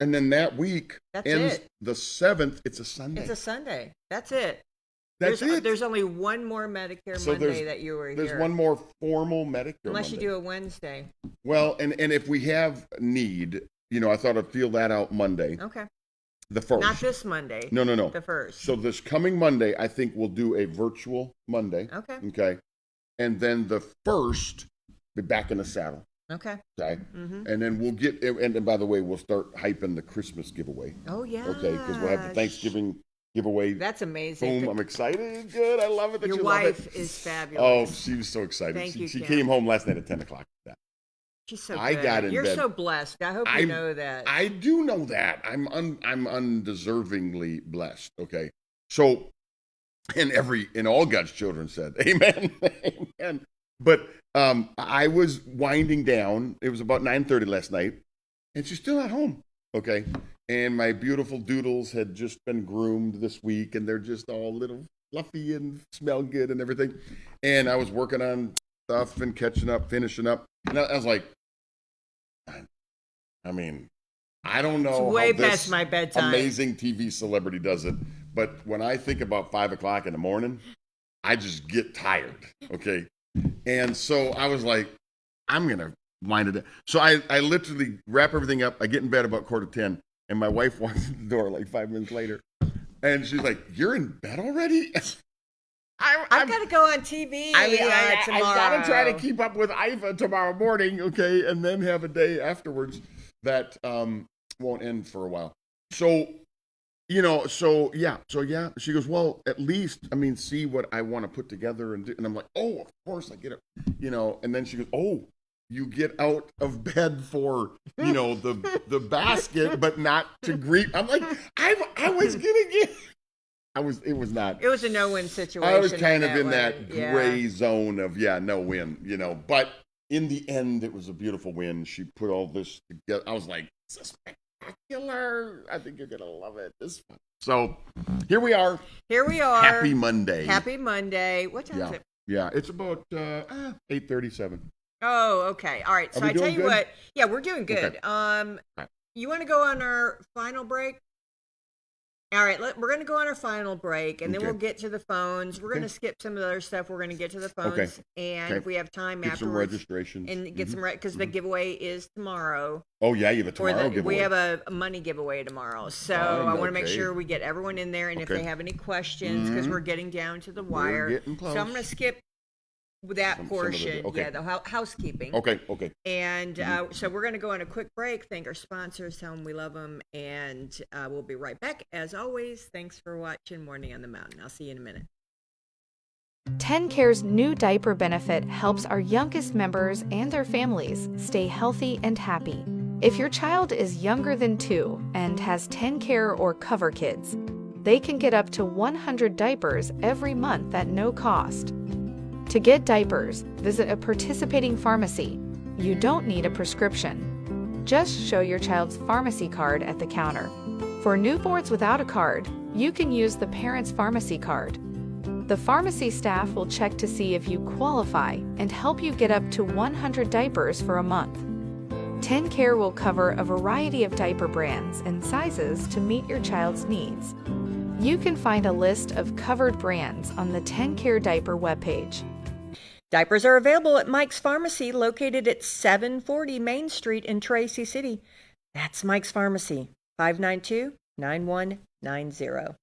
And then that week That's ends it. the 7th. It's a Sunday. It's a Sunday. That's it. That's it. There's only one more Medicare So Monday that you were here. There's one more formal Medicare Unless Monday. you do a Wednesday. Well, and if we have need, I thought I'd feel that out Monday. Okay. The 1st. Not this Monday. No. The 1st. So this coming Monday, I think we'll do a virtual Monday. Okay. Okay. And then the 1st, be back in the saddle. Okay. Okay. Mm-hmm. And then we'll get, and by the way, we'll start hyping the Christmas giveaway. Oh, yeah. Okay. Because we'll have the Thanksgiving giveaway. That's amazing. Boom. I'm excited. Good. I love it. That Your you love wife it. is Oh, fabulous. she was so excited. Thank you, She Kim. came home last night at 10 o'clock. She's so I good. got in You're bed. so blessed. I hope you know that. I do know that. I'm undeservingly blessed. Okay. So, and all God's children said, amen. Amen. But I was winding down. It was about 9:30 last night, and she's still at home. Okay. And my beautiful doodles had just been groomed this week, and they're just all little fluffy and smell good and everything. And I was working on stuff and catching up, finishing up. And I was like, I mean, I don't know It's way how this past my bedtime. amazing TV celebrity does it, but when I think about 5 o'clock in the morning, I just get tired. Okay. And so I was like, I'm going to wind it up. So I literally wrap everything up. I get in bed about 9:45, and my wife walks in the door like 5 minutes later. And she's like, "You're in bed already?" I've got to go on TV I tomorrow. got to try to keep up with Iva tomorrow morning, okay, and then have a day afterwards that won't end for a while. So, so yeah. She goes, "Well, at least, see what I want to put together and do." And I'm like, "Oh, of course, I get it." And then she goes, "Oh, you get out of bed for, the basket, but not to greet." I'm like, I was gonna get. It was not. It was a no-win situation. I was kind of in one. that Yeah. gray zone of, no win, But in the end, it was a beautiful win. She put all this together. I was like, "This is spectacular. I think you're going to love it. This is fun." So here we are. Here we are. Happy Monday. Happy Monday. What time is it? Yeah, it's about 8:37. Oh, okay. All right. So we I tell doing you good? what. Yeah, we're doing good. Okay. You want to go on our final break? All right, we're going to go on our final break, and then Okay. we'll get to the phones. We're going to Okay. skip some of the other stuff. We're going to get to the phones, Okay. and Okay. if we have time Get some afterwards, registrations. and get Mhm. some because the giveaway is tomorrow. Oh yeah, you have a For tomorrow the, giveaway. we have a money giveaway tomorrow, so Fine, I want to make okay. sure we get everyone in there, and if Okay. they have any questions, because we're getting down to the wire, getting so I'm going to close. skip that Some of the- portion. okay. Yeah, the housekeeping. Okay. Okay. And so we're going to go on a quick break, thank our sponsors, tell them we love them, and we'll be right back. As always, thanks for watching Morning on the Mountain. I'll see you in a minute. TennCare's new diaper benefit helps our youngest members and their families stay healthy and happy. If your child is younger than 2 and has TennCare or Cover Kids, they can get up to 100 diapers every month at no cost. To get diapers, visit a participating pharmacy. You don't need a prescription. Just show your child's pharmacy card at the counter. For newborns without a card, you can use the parent's pharmacy card. The pharmacy staff will check to see if you qualify and help you get up to 100 diapers for a month. TennCare will cover a variety of diaper brands and sizes to meet your child's needs. You can find a list of covered brands on the TennCare diaper webpage. Diapers are available at Mike's Pharmacy, located at 740 Main Street in Tracy City. That's Mike's Pharmacy, 592-9190.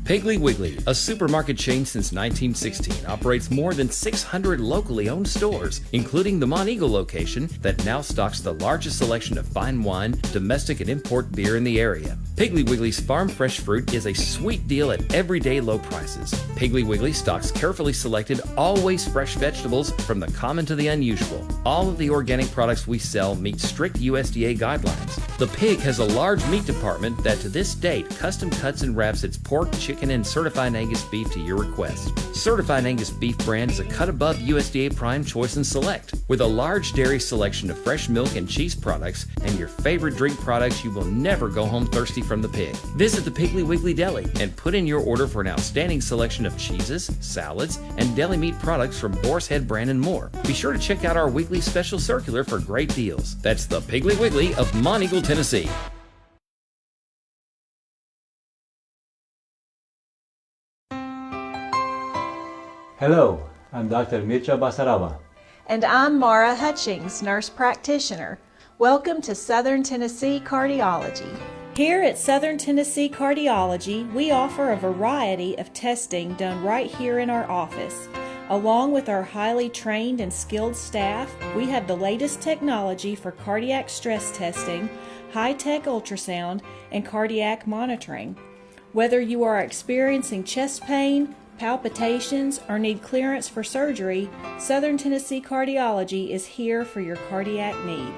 Piggly Wiggly, a supermarket chain since 1916, operates more than 600 locally owned stores, including the Monteagle location that now stocks the largest selection of fine wine, domestic and import beer in the area. Piggly Wiggly's farm fresh fruit is a sweet deal at everyday low prices. Piggly Wiggly stocks carefully selected, always fresh vegetables from the common to the unusual. All of the organic products we sell meet strict USDA guidelines. The Pig has a large meat department that to this date custom cuts and wraps its pork, chicken, and certified Angus beef to your request. Certified Angus beef brand is a cut above USDA Prime Choice and Select. With a large dairy selection of fresh milk and cheese products and your favorite drink products, you will never go home thirsty from the Pig. Visit the Piggly Wiggly Deli and put in your order for an outstanding selection of cheeses, salads, and deli meat products from Boar's Head brand and more. Be sure to check out our weekly special circular for great deals. That's the Piggly Wiggly of Monteagle, Tennessee. Hello, I'm Dr. Mircea Basaraba. And I'm Mara Hutchings, nurse practitioner. Welcome to Southern Tennessee Cardiology. Here at Southern Tennessee Cardiology, we offer a variety of testing done right here in our office. Along with our highly trained and skilled staff, we have the latest technology for cardiac stress testing, high-tech ultrasound, and cardiac monitoring. Whether you are experiencing chest pain, palpitations, or need clearance for surgery, Southern Tennessee Cardiology is here for your cardiac needs.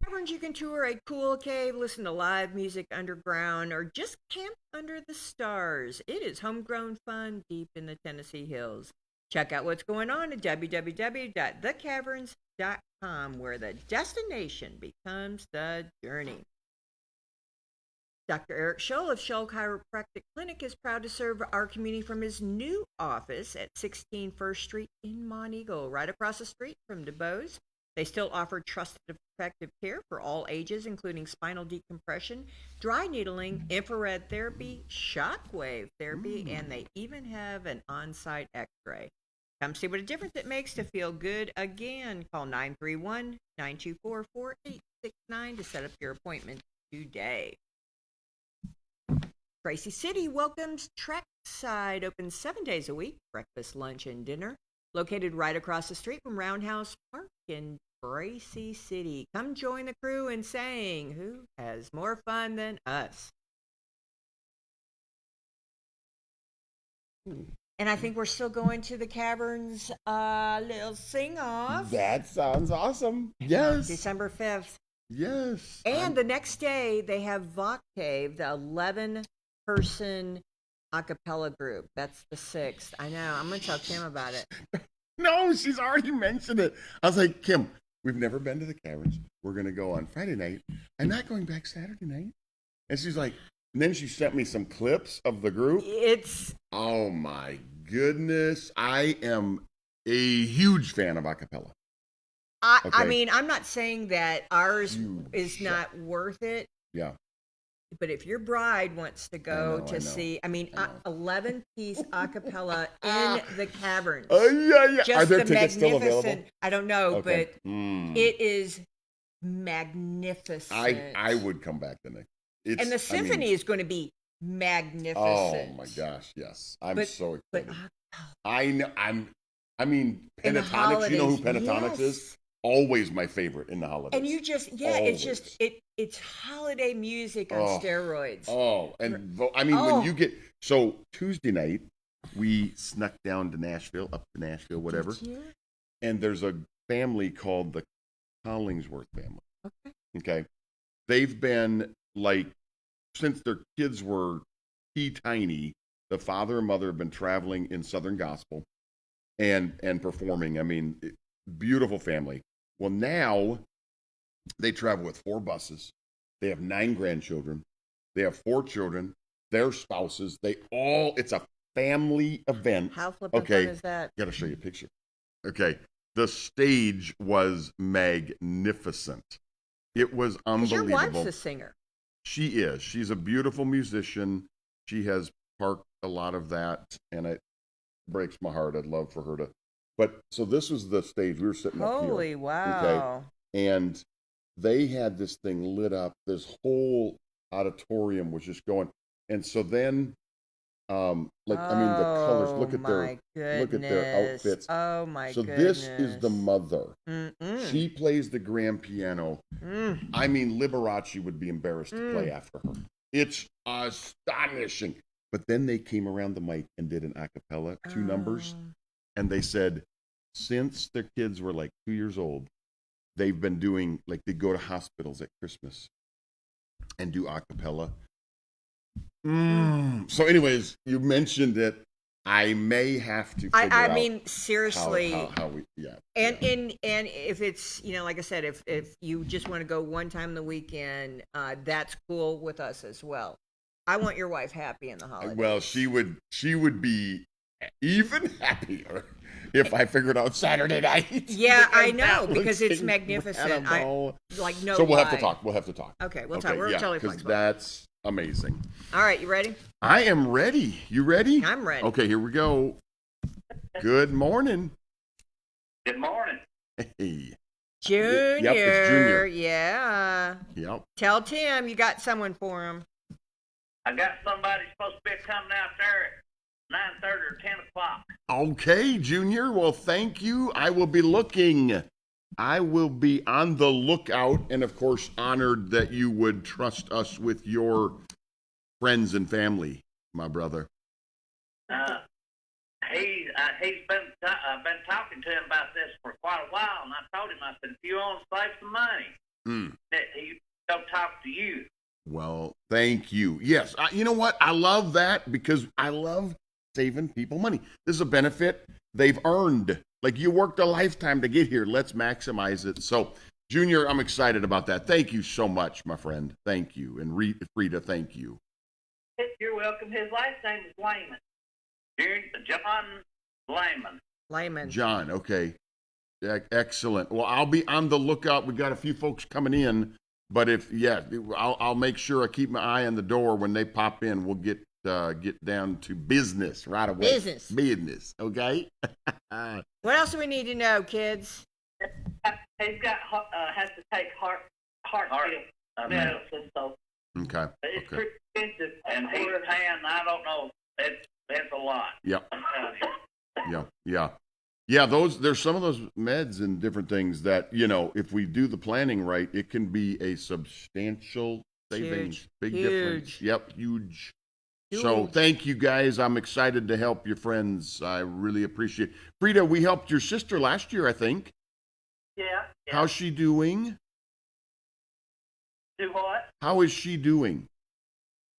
Caverns, you can tour a cool cave, listen to live music underground, or just camp under the stars. It is homegrown fun deep in the Tennessee hills. Check out what's going on at www.thecaverns.com, where the destination becomes the journey. Dr. Eric Scholl of Scholl Chiropractic Clinic is proud to serve our community from his new office at 16 First Street in Monteagle, right across the street from DuBose. They still offer trusted effective care for all ages, including spinal decompression, dry needling, infrared therapy, shockwave therapy, and they even have an on-site x-ray. Come see what a difference it makes to feel good again. Call 931-924-4869 to set up your appointment today. Tracy City welcomes Trackside, open 7 days a week, breakfast, lunch, and dinner. Located right across the street from Roundhouse Park in Tracy City. Come join the crew in saying, who has more fun than us? And I think we're still going to the Caverns little sing-off. That sounds awesome. Yes. December 5th. Yes. And the next day, they have Voc Cave, the 11-person a cappella group. That's the 6th. I know. I'm going to tell Kim about it. No, she's already mentioned it. I was like, Kim, we've never been to the Caverns. We're going to go on Friday night. I'm not going back Saturday night. And she's like, and then she sent me some clips of the group. Oh my goodness. I am a huge fan of a cappella. I mean, I'm not saying that ours is not worth it. Yeah. But if your bride wants to go see, 11-piece a cappella in the Caverns. Yeah. Just Are there the tickets still available? I don't know, Okay. but it is magnificent. I would come back the next. And the symphony is going to be magnificent. Oh my gosh, yes. I'm so excited. I know. Pentatonics. You know who Pentatonics is? Always my favorite in the holidays. And you just, it's holiday music on steroids. Oh, and when you get, so Tuesday night, we snuck down to Nashville, whatever. And there's a family called the Collingsworth family. Okay. They've been since their kids were tiny, the father and mother have been traveling in Southern Gospel and performing. Beautiful family. Well, now they travel with 4 buses. They have 9 grandchildren. They have 4 children, their spouses. It's a family event. How flippin' fun is that? Got to show you a picture. Okay. The stage was magnificent. It was unbelievable. Your wife's a singer. She is. She's a beautiful musician. She has parked a lot of that, and it breaks my heart. I'd love for her to. But so this was the stage. We were sitting up here. Holy wow. Okay? And they had this thing lit up. This whole auditorium was just going. And so then, the colors. Look at their outfits. Oh my so goodness. This is the mother. She plays the grand piano. Liberace would be embarrassed to play after her. It's astonishing. But then they came around the mic and did an a cappella, 2 numbers. And they said, since their kids were 2 years old, they've been doing, they go to hospitals at Christmas and do a cappella. So anyways, you mentioned it. I may have to figure out seriously. How we, And if it's, like I said, if you just want to go one time in the weekend, that's cool with us as well. I want your wife happy in the holidays. Well, she would be even happier if I figured out Saturday night. Yeah, I know, because it's magnificent. So we'll have to talk. Okay, we'll talk. We're totally because flexible. that's amazing. All right, you ready? I am ready. You ready? I'm ready. Okay, here we go. Good morning. Good morning. Hey. Junior. Yep, it's Junior. Yeah. Yep. Tell Tim you got someone for him. I got somebody supposed to be coming out there at 9:30 or 10 o'clock. Okay, Junior. Well, thank you. I will be looking. I will be on the lookout, and of course, honored that you would trust us with your friends and family, my brother. He's been talking to him about this for quite a while, and I told him, I said, if you want to save some money, that he go talk to you. Well, thank you. Yes, you know what? I love that because I love saving people money. This is a benefit they've earned. You worked a lifetime to get here. Let's maximize it. So, Junior, I'm excited about that. Thank you so much, my friend. Thank you. And Frida, thank you. You're welcome. His last name is Layman. John Layman. Layman. John, okay. Excellent. Well, I'll be on the lookout. We got a few folks coming in, but I'll make sure I keep my eye on the door when they pop in. We'll get down to business right away. Business. Okay. What else do we need to know, kids? He's got has to take heart medicine, so okay. It's pretty expensive, and he's paying. I don't know. It's a lot. Yeah. There's some of those meds and different things that if we do the planning right, it can be a substantial savings. Big difference. Yep, huge. So thank you guys. I'm excited to help your friends. I really appreciate it. Frida, we helped your sister last year, I think. Yeah. How's she doing? Do what? How is she doing?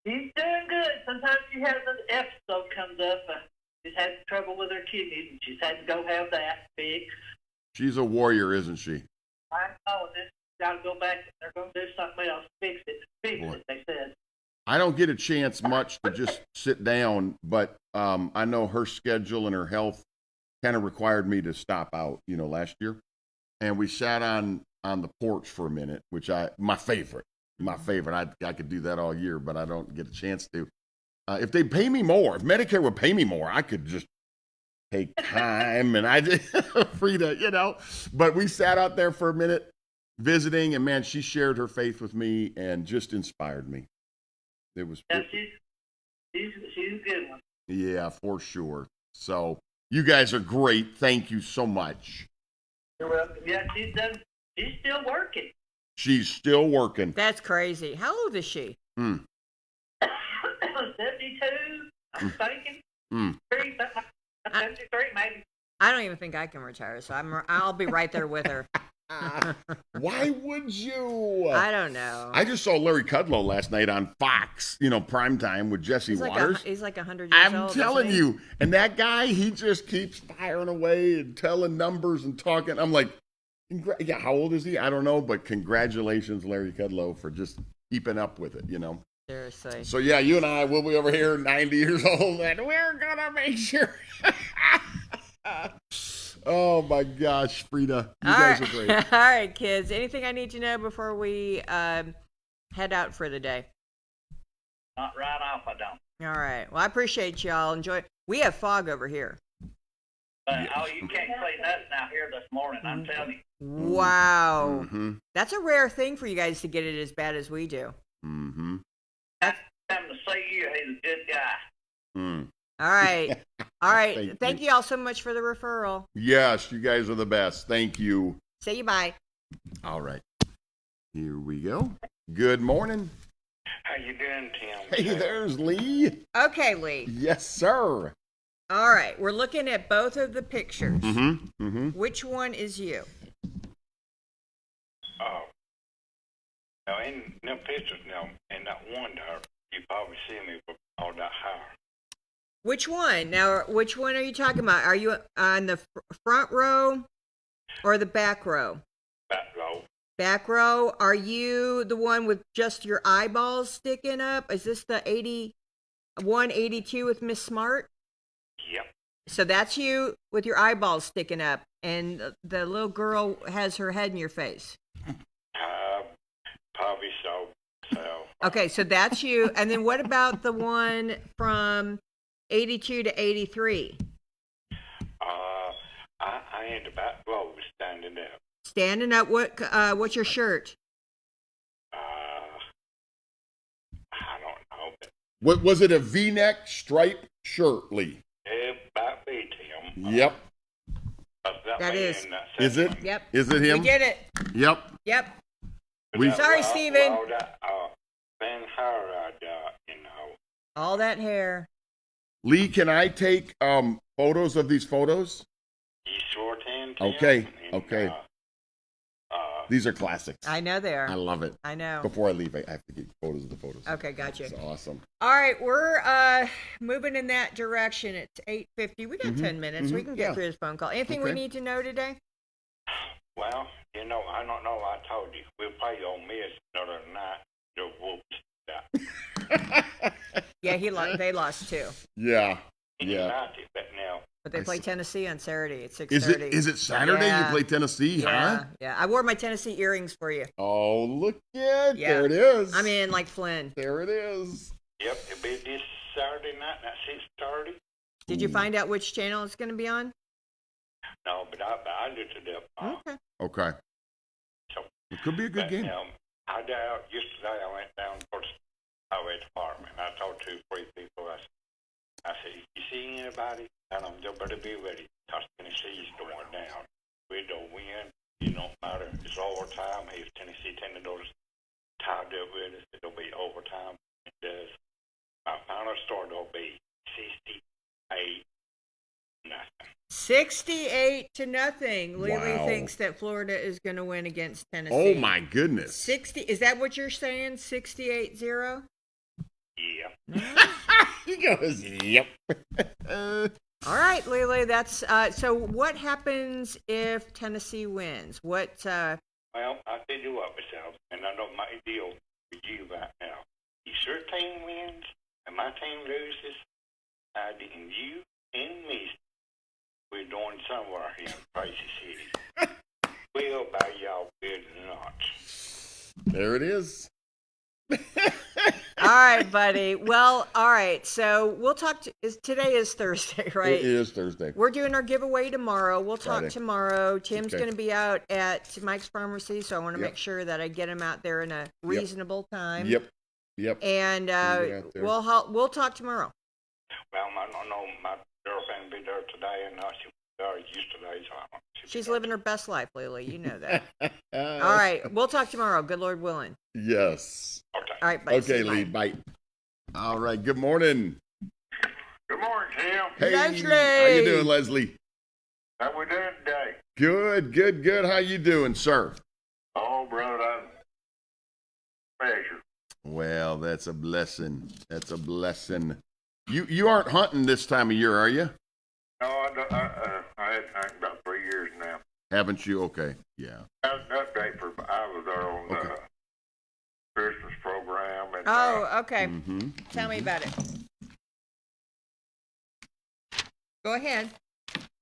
She's doing good. Sometimes she has an episode comes up. She's had trouble with her kidneys, and she's had to go have that fixed. She's a warrior, isn't she? I know this. Got to go back. They're going to do something else. Fix it. They said. I don't get a chance much to just sit down, but I know her schedule and her health kind of required me to stop out, last year. And we sat on the porch for a minute, which my favorite. I could do that all year, but I don't get a chance to. If they pay me more, if Medicare would pay me more, I could just take time and I just free to, But we sat out there for a minute visiting, and man, she shared her faith with me and just inspired me. It was. Yeah, she's a good one. Yeah, for sure. So you guys are great. Thank you so much. You're welcome. Yeah, she's still working. She's still working. That's crazy. How old is she? 72, I'm thinking. 73, maybe. I don't even think I can retire, so I'll be right there with her. Why would you? I don't know. I just saw Larry Kudlow last night on Fox, primetime with Jesse Waters. He's like 100 years old. I'm telling you. And that guy, he just keeps firing away and telling numbers and talking. I'm like, yeah, how old is he? I don't know, but congratulations, Larry Kudlow, for just keeping up with it, Seriously. So, yeah, you and I will be over here 90 years old, and we're going to make sure. Oh, my gosh, Frida. You guys are great. All right, kids. Anything I need to know before we head out for the day? Not right off, I don't. All right. Well, I appreciate y'all. Enjoy. We have fog over here. You can't see nothing out here this morning, I'm telling you. Wow. Mm-hmm. That's a rare thing for you guys to get it as bad as we do. Mm-hmm. That's time to see you. He's a good guy. Mm. All right. All right. Thank you all so much for the referral. Yes, you guys are the best. Thank you. Say you bye. All right. Here we go. Good morning. How you doing, Tim? Hey, there's Lee. Okay, Lee. Yes, sir. All right. We're looking at both of the pictures. Mm-hmm. Mm-hmm. Which one is you? Oh. Now, in them pictures now, in that one there, you probably see me with all that hair. Which one? Now, which one are you talking about? Are you on the front row or the back row? Back row. Back row. Are you the one with just your eyeballs sticking up? Is this the 81, 82 with Miss Smart? Yep. So that's you with your eyeballs sticking up, and the little girl has her head in your face. Probably so. Okay, so that's you. And then what about the one from 82 to 83? I ain't the back row standing up. Standing up. What's your shirt? I don't know. But What was it? A V-neck striped shirt, Lee? it might be Tim. Yep. That is. Is it? Yep. Is it him? We did it. Yep. Yep. We- Sorry, Steven. All that thin hair All that hair. Lee, can I take photos of these photos? You sure can, Tim. Okay. And, Okay. These are classics. I know they are. I love it. I know. Before I leave, I have to get photos of the photos. Okay, gotcha. It's awesome. All right, we're moving in that direction. It's 8:50. We got 10 minutes. We can get through this phone call. Anything we need to know today? Well, I don't know. I told you. We'll play on Miss another night. The Wolves. Yeah, they lost too. Yeah. United, but now. But they play Tennessee on Saturday at 6:30. Is it Saturday Yeah. you play Tennessee, huh? Yeah. I wore my Tennessee earrings for you. Oh, look at Yeah. There it is. I'm in like Flynn. There it is. Yep, it'll be this Saturday night at 6:30. Did you find out which channel it's going to be on? No, but I looked it up. Okay. Okay. So It could be a good game. Yesterday I went down to the highway department. I told 2-3 people. I said, you see anybody? Tell them they better be ready because Tennessee's going down. We don't win. It don't matter. It's overtime. If Tennessee $10 tied up with us, it'll be overtime. It does. My final score will be 68-0. 68-0. Lily Wow. thinks that Florida is going to win against Tennessee. Oh my goodness. 60. Is that what you're saying? 68-0? Yep. He goes, yep. All right, Lily, that's so what happens if Tennessee wins? Well, I'll tell you what, myself, and I know my deal with you right now. If your team wins and my team loses, and you and me, we're doing somewhere here in Tracy City. We'll buy y'all good nuts. There it is. All right, buddy. Well, all right. So we'll talk. Today is Thursday, right? It is Thursday. We're doing our giveaway tomorrow. We'll talk Friday. tomorrow. Tim's Okay. going to be out at Mike's Pharmacy, so I want to make sure that I get him out there in a reasonable time. Yep. And we'll talk tomorrow. Well, I don't know. My girlfriend will be there today, and she was there yesterday, so I don't know. She's living her best life, Lily. You know that. All right. We'll talk tomorrow. Good Lord willing. Yes. Okay. All right, bye. Okay, Lee. Bye. All right. Good morning. Good morning, Tim. Hey, Leslie. how you doing, Leslie? How we doing today? Good. How you doing, sir? Oh, brother, I'm measure. Well, that's a blessing. You aren't hunting this time of year, are you? No, I had hunted about 3 years now. Haven't you? Okay. Yeah. An update I was there on the Christmas program. And, Okay. Mm-hmm. Tell me about it. Go ahead.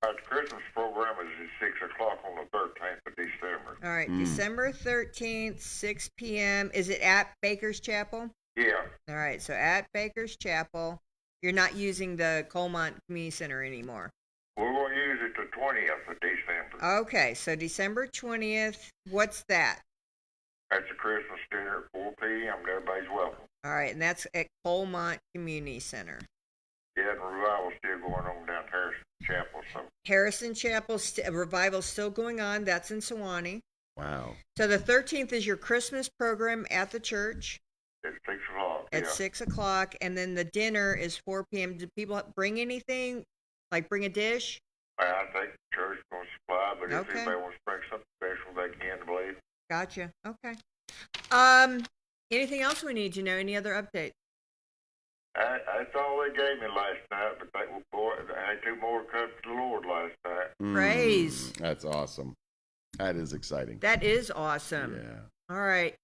the Christmas program is at 6 o'clock on the 13th of December. All right. December 13th, 6 p.m. Is it at Baker's Chapel? Yeah. All right. So at Baker's Chapel, you're not using the Colmont Community Center anymore. We're going to use it the 20th of December. Okay. So December 20th. What's that? That's a Christmas dinner at 4 p.m. Everybody's welcome. All right. And that's at Colmont Community Center. Yeah, and revival's still going on down Harrison Chapel. So Harrison Chapel, revival's still going on. That's in Sewanee. Wow. So the 13th is your Christmas program at the church. At 6 o'clock. At 6 o'clock. And then the dinner is 4 p.m. Do people bring anything? Like bring a dish? Well, I think the church is going to supply, but if Okay. anybody wants to bring something special, they can, I believe. Gotcha. Okay. Anything else we need to know? Any other updates? That's all they gave me last night, but they I had 2 more come to the Lord last night. Praise. That's awesome. That is exciting. That is awesome. Yeah. All right.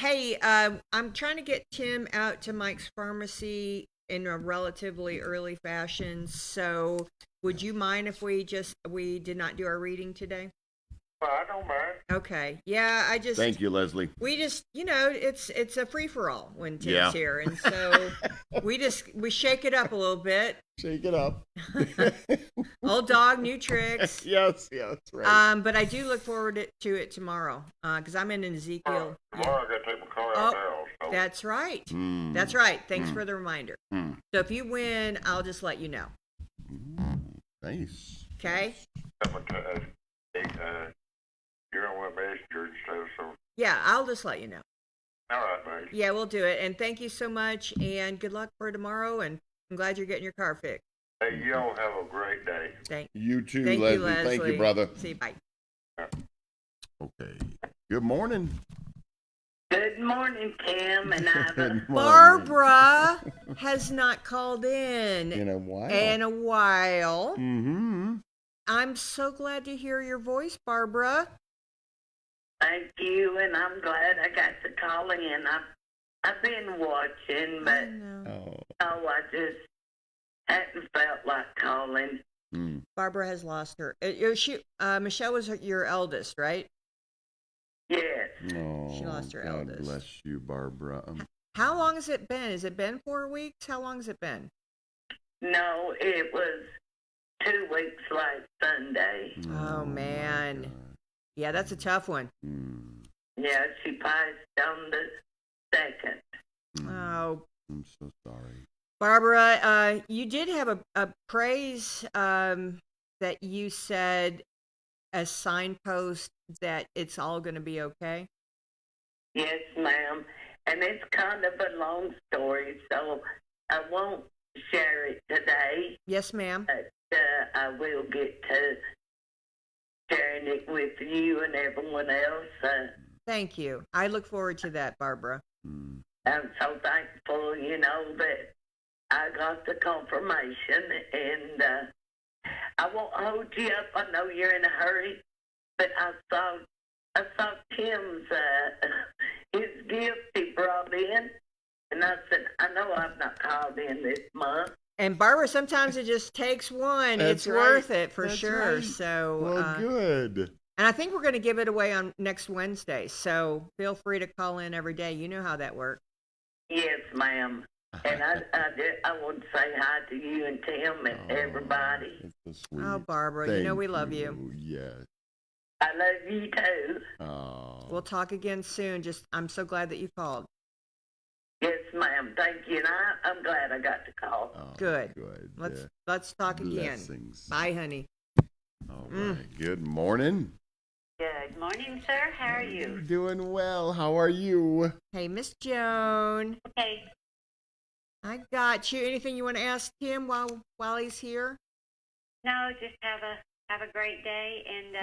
Hey, I'm trying to get Tim out to Mike's Pharmacy in a relatively early fashion. So would you mind if we did not do our reading today? Well, I don't mind. Okay. Yeah, Thank you, Leslie. we just, it's a free-for-all when Tim's Yeah. here. And so we shake it up a little bit. Shake it up. Old dog, new tricks. Yes, right. But I do look forward to it tomorrow because I'm in Ezekiel. Tomorrow I got to take my car out there also. That's right. Mm. That's right. Thanks for the reminder. Mm. So if you win, I'll just let you know. Nice. Okay? You're on my messenger and stuff, so. Yeah, I'll just let you know. All right, buddy. Yeah, we'll do it. And thank you so much. And good luck for tomorrow. And I'm glad you're getting your car fixed. Hey, y'all have a great day. You too, Thank Leslie. you, Leslie. Thank you, brother. See you. Bye. Okay. Good morning. Good morning, Tim and Iva. Good morning. Barbara has not called in In a while. Mm-hmm. I'm so glad to hear your voice, Barbara. Thank you, and I'm glad I got to call in. I've been watching, but I just hadn't felt like calling. Barbara has lost her. Michelle was your eldest, right? Yes. Oh, She lost her God eldest. bless you, Barbara. How long has it been? Has it been 4 weeks? How long has it been? No, it was 2 weeks last Sunday. Oh, man. Yeah, that's a tough one. Yeah, she passed on the 2nd. Oh, I'm so sorry. Barbara, you did have a praise that you said as signpost that it's all going to be okay. Yes, ma'am. And it's kind of a long story, so I won't share it today. Yes, ma'am. But I will get to sharing it with you and everyone else. Thank you. I look forward to that, Barbara. I'm so thankful, that I got the confirmation, and I won't hold you up. I know you're in a hurry, but I saw Tim's his gift he brought in, and I said, I know I've not called in this month. And Barbara, sometimes it just takes one. That's It's right. worth it for That's sure. right. So, Well, good. And I think we're going to give it away on next Wednesday. So feel free to call in every day. You know how that works. Yes, ma'am. And I want to say hi to you and Tim and everybody. That's so sweet. Oh, Barbara, you know we love you. Yes. I love you too. Oh. We'll talk again soon. I'm so glad that you called. Yes, ma'am. Thank you. And I'm glad I got to call. Oh, Good. Good. Let's talk again. Blessings. Bye, honey. All right. Good morning. Good morning, sir. How are you? Doing well. How are you? Hey, Miss Joan. Okay. I got you. Anything you want to ask him while he's here? No, just have a great day, and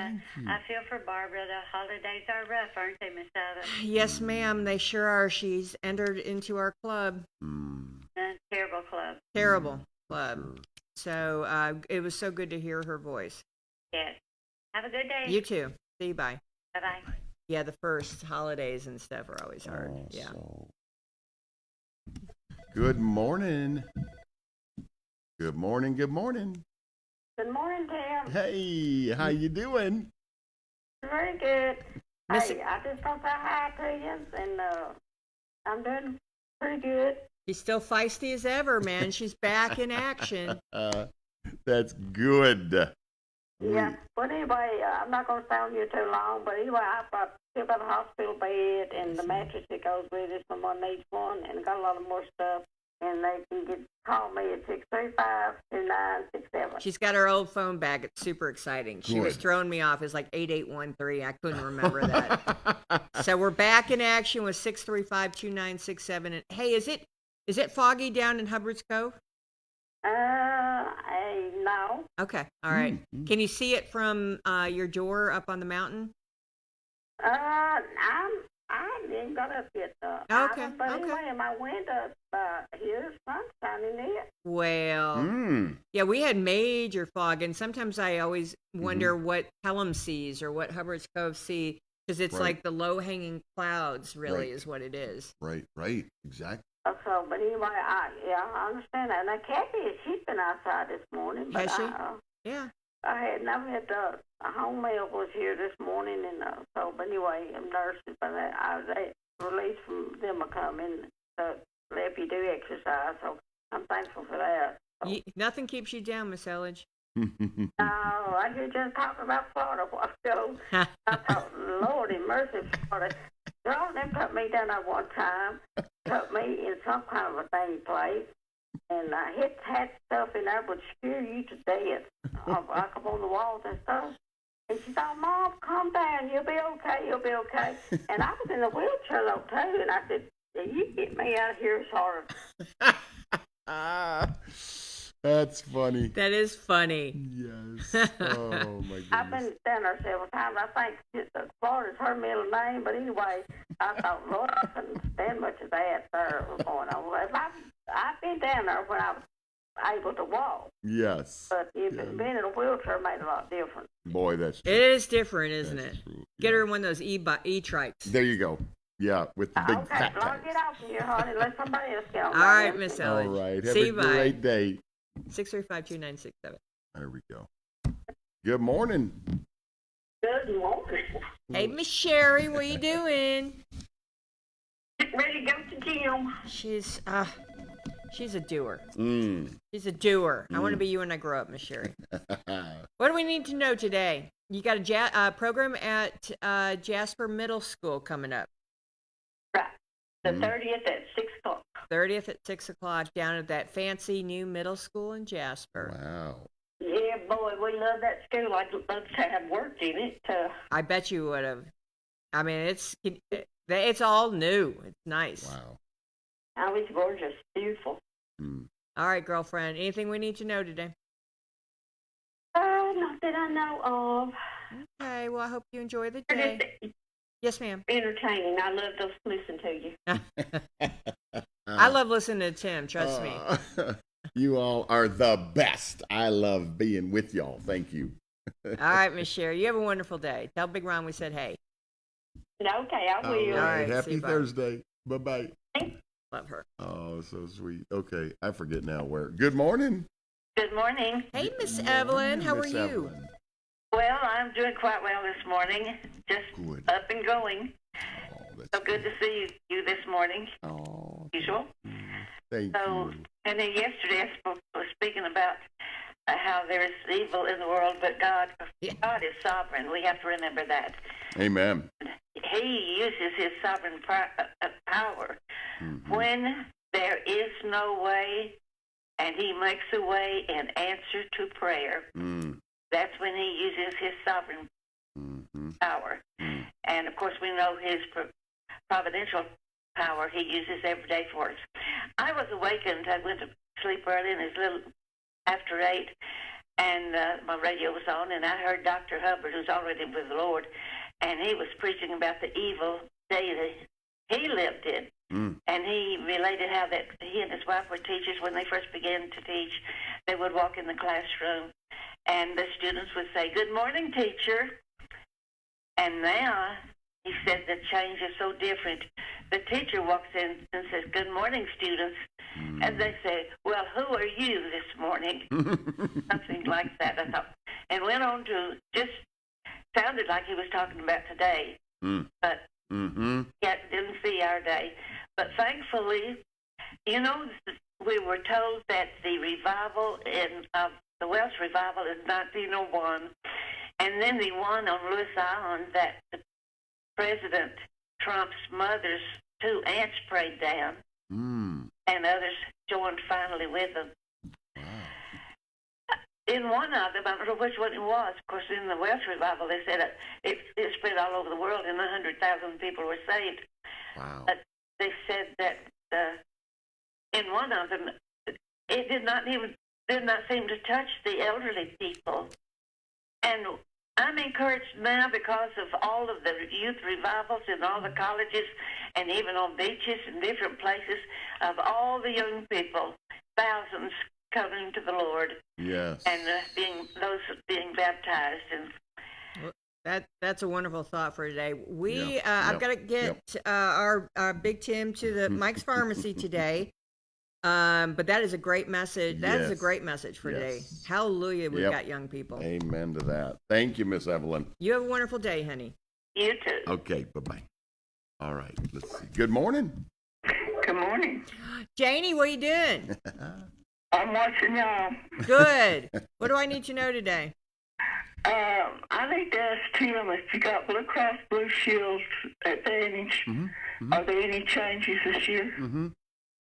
I feel for Barbara. The holidays are rough, aren't they, Miss Ava? Yes, ma'am. They sure are. She's entered into our club. Terrible club. Terrible club. So it was so good to hear her voice. Yes. Have a good day. You too. See you. Bye. Bye-bye. Yeah, the first holidays and stuff are always hard. Yeah. Good morning. Good morning. Good morning. Good morning, Tim. Hey, how you doing? Very good. Hey, I just want to say hi to you, and I'm doing pretty good. She's still feisty as ever, man. She's back in action. That's good. Yeah, but anyway, I'm not going to stay on you too long, but anyway, I've still got a hospital bed and the mattress that goes with it, someone needs one, and got a lot of more stuff, and they can call me at 635-2967. She's got her old phone back. It's super exciting. She was throwing me off. It's like 8813. I couldn't remember that. So we're back in action with 635-2967. And hey, is it foggy down in Hubbard's Cove? No. Okay, all right. Can you see it from your door up on the mountain? I didn't got up yet. Okay. But anyway, in my window, here's sun shining in. Well, yeah, we had major fog, and sometimes I always wonder what Pelham sees or what Hubbard's Cove see, because it's like the low-hanging clouds, really, is what it is. Right, exactly. So, but anyway, I understand that. Now, Kathy, she's been outside this morning. But Has she? Yeah. I had a home mail was here this morning, and so, but anyway, I'm nurses, but they release from them are coming to let you do exercise, so I'm thankful for that. So. Nothing keeps you down, Miss Elledge. No, I hear just talking about Florida a while ago. I thought, Lordy mercy, Florida. Y'all them put me down at one time, put me in some kind of a thing place, and had stuff in there would scare you to death, like up on the walls and stuff. And she thought, Mom, calm down, you'll be okay. And I was in a wheelchair though too, and I said, you get me out of here, Sarah. That's funny. That is funny. Yes. Oh, my goodness. I've been down there several times. I think Florida's her middle name, but anyway, I thought, Lord, I couldn't stand much of that there going on. I've been down there when I was able to walk. Yes. But being in a wheelchair made a lot different. Boy, that's true. It is different, isn't it? True. Get her one of those e-trikes. There you go. Yeah, with the big fat well, I'll get off here, honey. Let somebody else get on. All right, Miss Elledge. All right. Have See a you, great day. 635-2967. There we go. Good morning. Good morning. Hey, Miss Sherry, what you doing? Ready to go to gym. She's a doer. She's a doer. I want to be you when I grow up, Miss Sherry. What do we need to know today? You got a program at Jasper Middle School coming up. Right. The 30th at 6 o'clock. 30th at 6 o'clock down at that fancy new middle school in Jasper. Wow. Yeah, boy, we love that school. I'd love to have worked in it. I bet you would have. I mean, it's all new. It's nice. Wow. Oh, it's gorgeous. Beautiful. All right, girlfriend. Anything we need to know today? Not that I know of. Okay, well, I hope you enjoy the day. Yes, ma'am. Entertaining. I love to listen to you. I love listening to Tim, trust me. You all are the best. I love being with y'all. Thank you. All right, Miss Sherry, you have a wonderful day. Tell Big Ron we said hey. Okay, I will. All right. see Happy you, bye. Thursday. Bye-bye. Love her. Oh, so sweet. Okay, I forget now where. Good morning. Good morning. Hey, Miss Evelyn, how are Miss you? Evelyn. Well, I'm doing quite well this morning. Just Good. up and going. Oh, that's So good to see you this morning. Oh, Usual. thank So, you. and then yesterday I was speaking about how there is evil in the world, but God is sovereign. We have to remember that. Amen. He uses his sovereign power Mm-hmm. when there is no way, and he makes a way in answer to prayer. Mm. That's when he uses his sovereign Mm-hmm. power. Mm. And, of course, we know his providential power he uses every day for us. I was awakened. I went to sleep early, and it was a little after 8, and my radio was on, and I heard Dr. Hubbard, who's already with the Lord, and he was preaching about the evil day that he lived in. Mm. And he related how that he and his wife were teachers. When they first began to teach, they would walk in the classroom, and the students would say, "Good morning, teacher." And now, he said the change is so different. The teacher walks in and says, "Good morning, students." Mm. And they say, "Well, who are you this morning?" Something like that, I thought. And went on to just sounded like he was talking about today. Mm. But Mm-hmm. yet didn't see our day. But thankfully, you know, we were told that the revival in the Welsh revival is 1901, and then the one on Lewis Island that President Trump's mother's 2 aunts prayed down, Mm. and others joined finally with them. Wow. In one of them, I don't know which one it was. Of course, in the Welsh revival, they said it spread all over the world, and 100,000 people were saved. Wow. But they said that in one of them, it did not seem to touch the elderly people. And I'm encouraged now because of all of the youth revivals in all the colleges and even on beaches and different places of all the young people, thousands coming to the Lord. Yes. And being baptized. And That's a wonderful thought for today. Yep. I've got to get our Big Tim to the Mike's Pharmacy today. But that is a great message. That is a great message for today. Hallelujah, we've got young people. Amen to that. Thank you, Miss Evelyn. You have a wonderful day, honey. You too. Okay, bye-bye. All right, let's see. Good morning. Good morning. Janie, what are you doing? I'm watching y'all. Good. What do I need to know today? I need to ask Tim if you got Blue Cross Blue Shield Advantage. Mm-hmm. Are there any changes this year? Mm-hmm.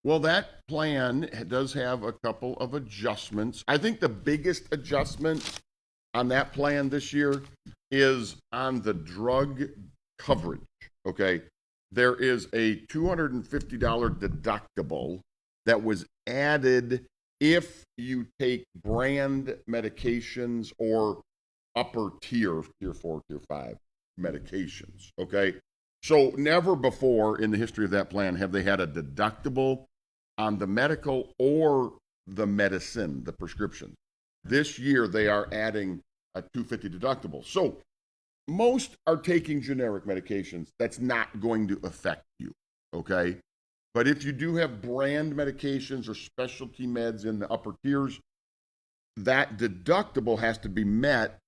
Well, that plan does have a couple of adjustments. I think the biggest adjustment on that plan this year is on the drug coverage, okay? There is a $250 deductible that was added if you take brand medications or upper tier 4, tier 5 medications, okay? So never before in the history of that plan have they had a deductible on the medical or the medicine, the prescription. This year they are adding a $250 deductible. So most are taking generic medications. That's not going to affect you, okay? But if you do have brand medications or specialty meds in the upper tiers, that deductible has to be met,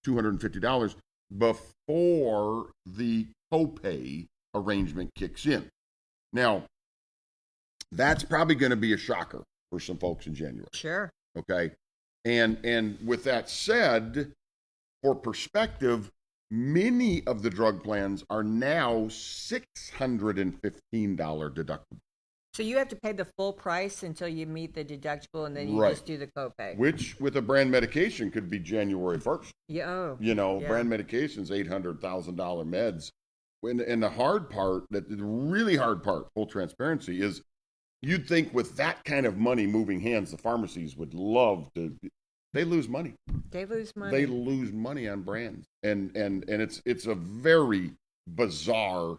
$250, before the copay arrangement kicks in. Now, that's probably going to be a shocker for some folks in January. Sure. Okay? And with that said, for perspective, many of the drug plans are now $615 deductible. So you have to pay the full price until you meet the deductible, and then you just do the copay. Which, with a brand medication, could be January 1st. Yeah. Oh, you know, yeah. Brand medications, $800,000 meds. And the hard part, the really hard part, full transparency, is you'd think with that kind of money moving hands, the pharmacies would love to. They lose money. They lose money. They lose money on brands, and it's a very bizarre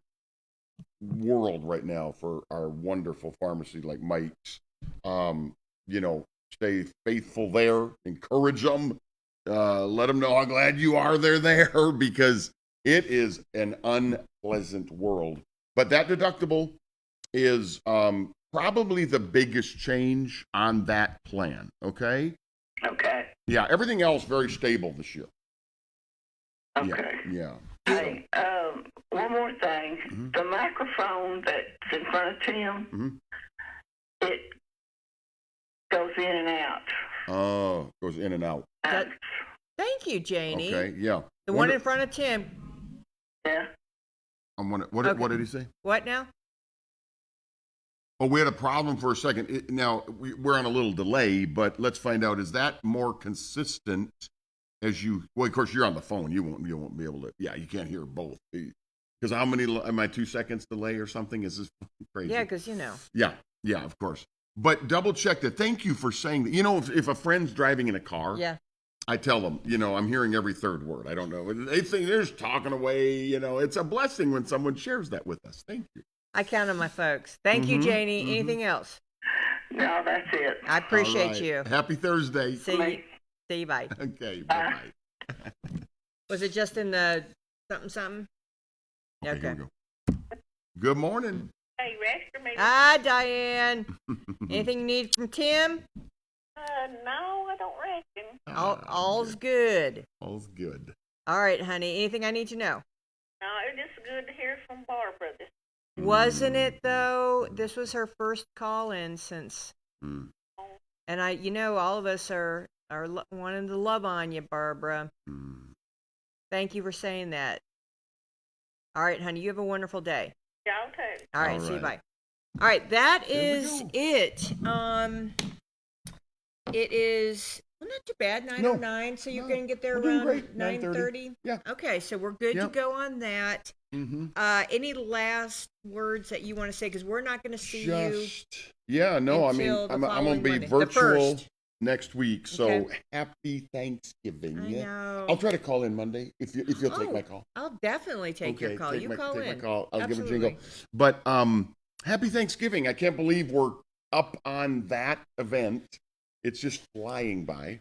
world right now for our wonderful pharmacy like Mike's. You know, stay faithful there, encourage them, let them know how glad you are they're there because it is an unpleasant world. But that deductible is probably the biggest change on that plan, okay? Okay. Yeah, everything else very stable this year. Okay. Yeah. Hey, one more thing. Mm-hmm. The microphone that's in front of Tim, it goes in and out. Oh, goes in and out. Thank you, Janie. Okay, yeah. The one in front of Tim. Yeah. What did he say? What now? Oh, we had a problem for a second. Now, we're on a little delay, but let's find out, is that more consistent as you, well, of course, you're on the phone. You won't be able to, yeah, you can't hear both. Because how many, am I 2 seconds delay or something? Is this crazy? Yeah, because you know. Yeah, of course. But double check that. Thank you for saying that. You know, if a friend's driving in a car, yeah, I tell them, you know, I'm hearing every third word. I don't know. They think they're just talking away. You know, it's a blessing when someone shares that with us. Thank you. I count on my folks. Thank you, Janie. Anything else? No, that's it. I appreciate you. Happy Thursday. See you. Bye. Okay, bye-bye. Was it just in the something? Okay. Here we go. Good morning. Hey, Rexter, maybe. Hi, Diane. Anything you need from Tim? No, I don't reckon. All's good. All's good. All right, honey. Anything I need to know? No, it was just good to hear from Barbara. Wasn't it, though? This was her first call-in since... And all of us are wanting to love on you, Barbara. Thank you for saying that. All right, honey, you have a wonderful day. Y'all too. All right, see you, bye. All right, that is it. It is not too bad, 9:09, so you're going to get there around 9:30? Yeah. Okay, so we're good to go on that. Any last words that you want to say? Because we're not going to see you. Yeah, no, I mean, I'm going to be Monday. virtual next week, so Okay. Happy Thanksgiving. I know. I'll try to call in Monday if you'll take my call. I'll definitely take your call. You call in. Take my call. I'll Absolutely. give a jingle. But Happy Thanksgiving. I can't believe we're up on that event. It's just flying by.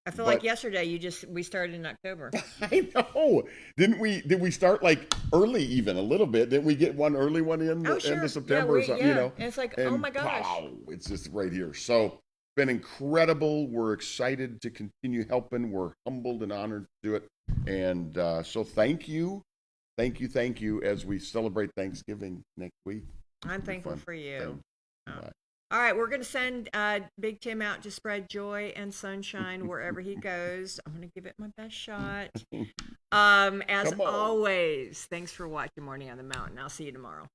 I feel like yesterday we started in October. I know. Did we start like early even a little bit? Didn't we get one early one in the end of September or something? Yeah. You know? And it's like, oh my gosh. Wow, it's just right here. So been incredible. We're excited to continue helping. We're humbled and honored to do it. And so thank you as we celebrate Thanksgiving next week. I'm thankful for you. All right, we're going to send Big Tim out to spread joy and sunshine wherever he goes. I'm going to give it my best shot. As always, thanks for watching Morning on the Mountain. I'll see you tomorrow.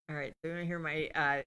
All right, so you want to hear my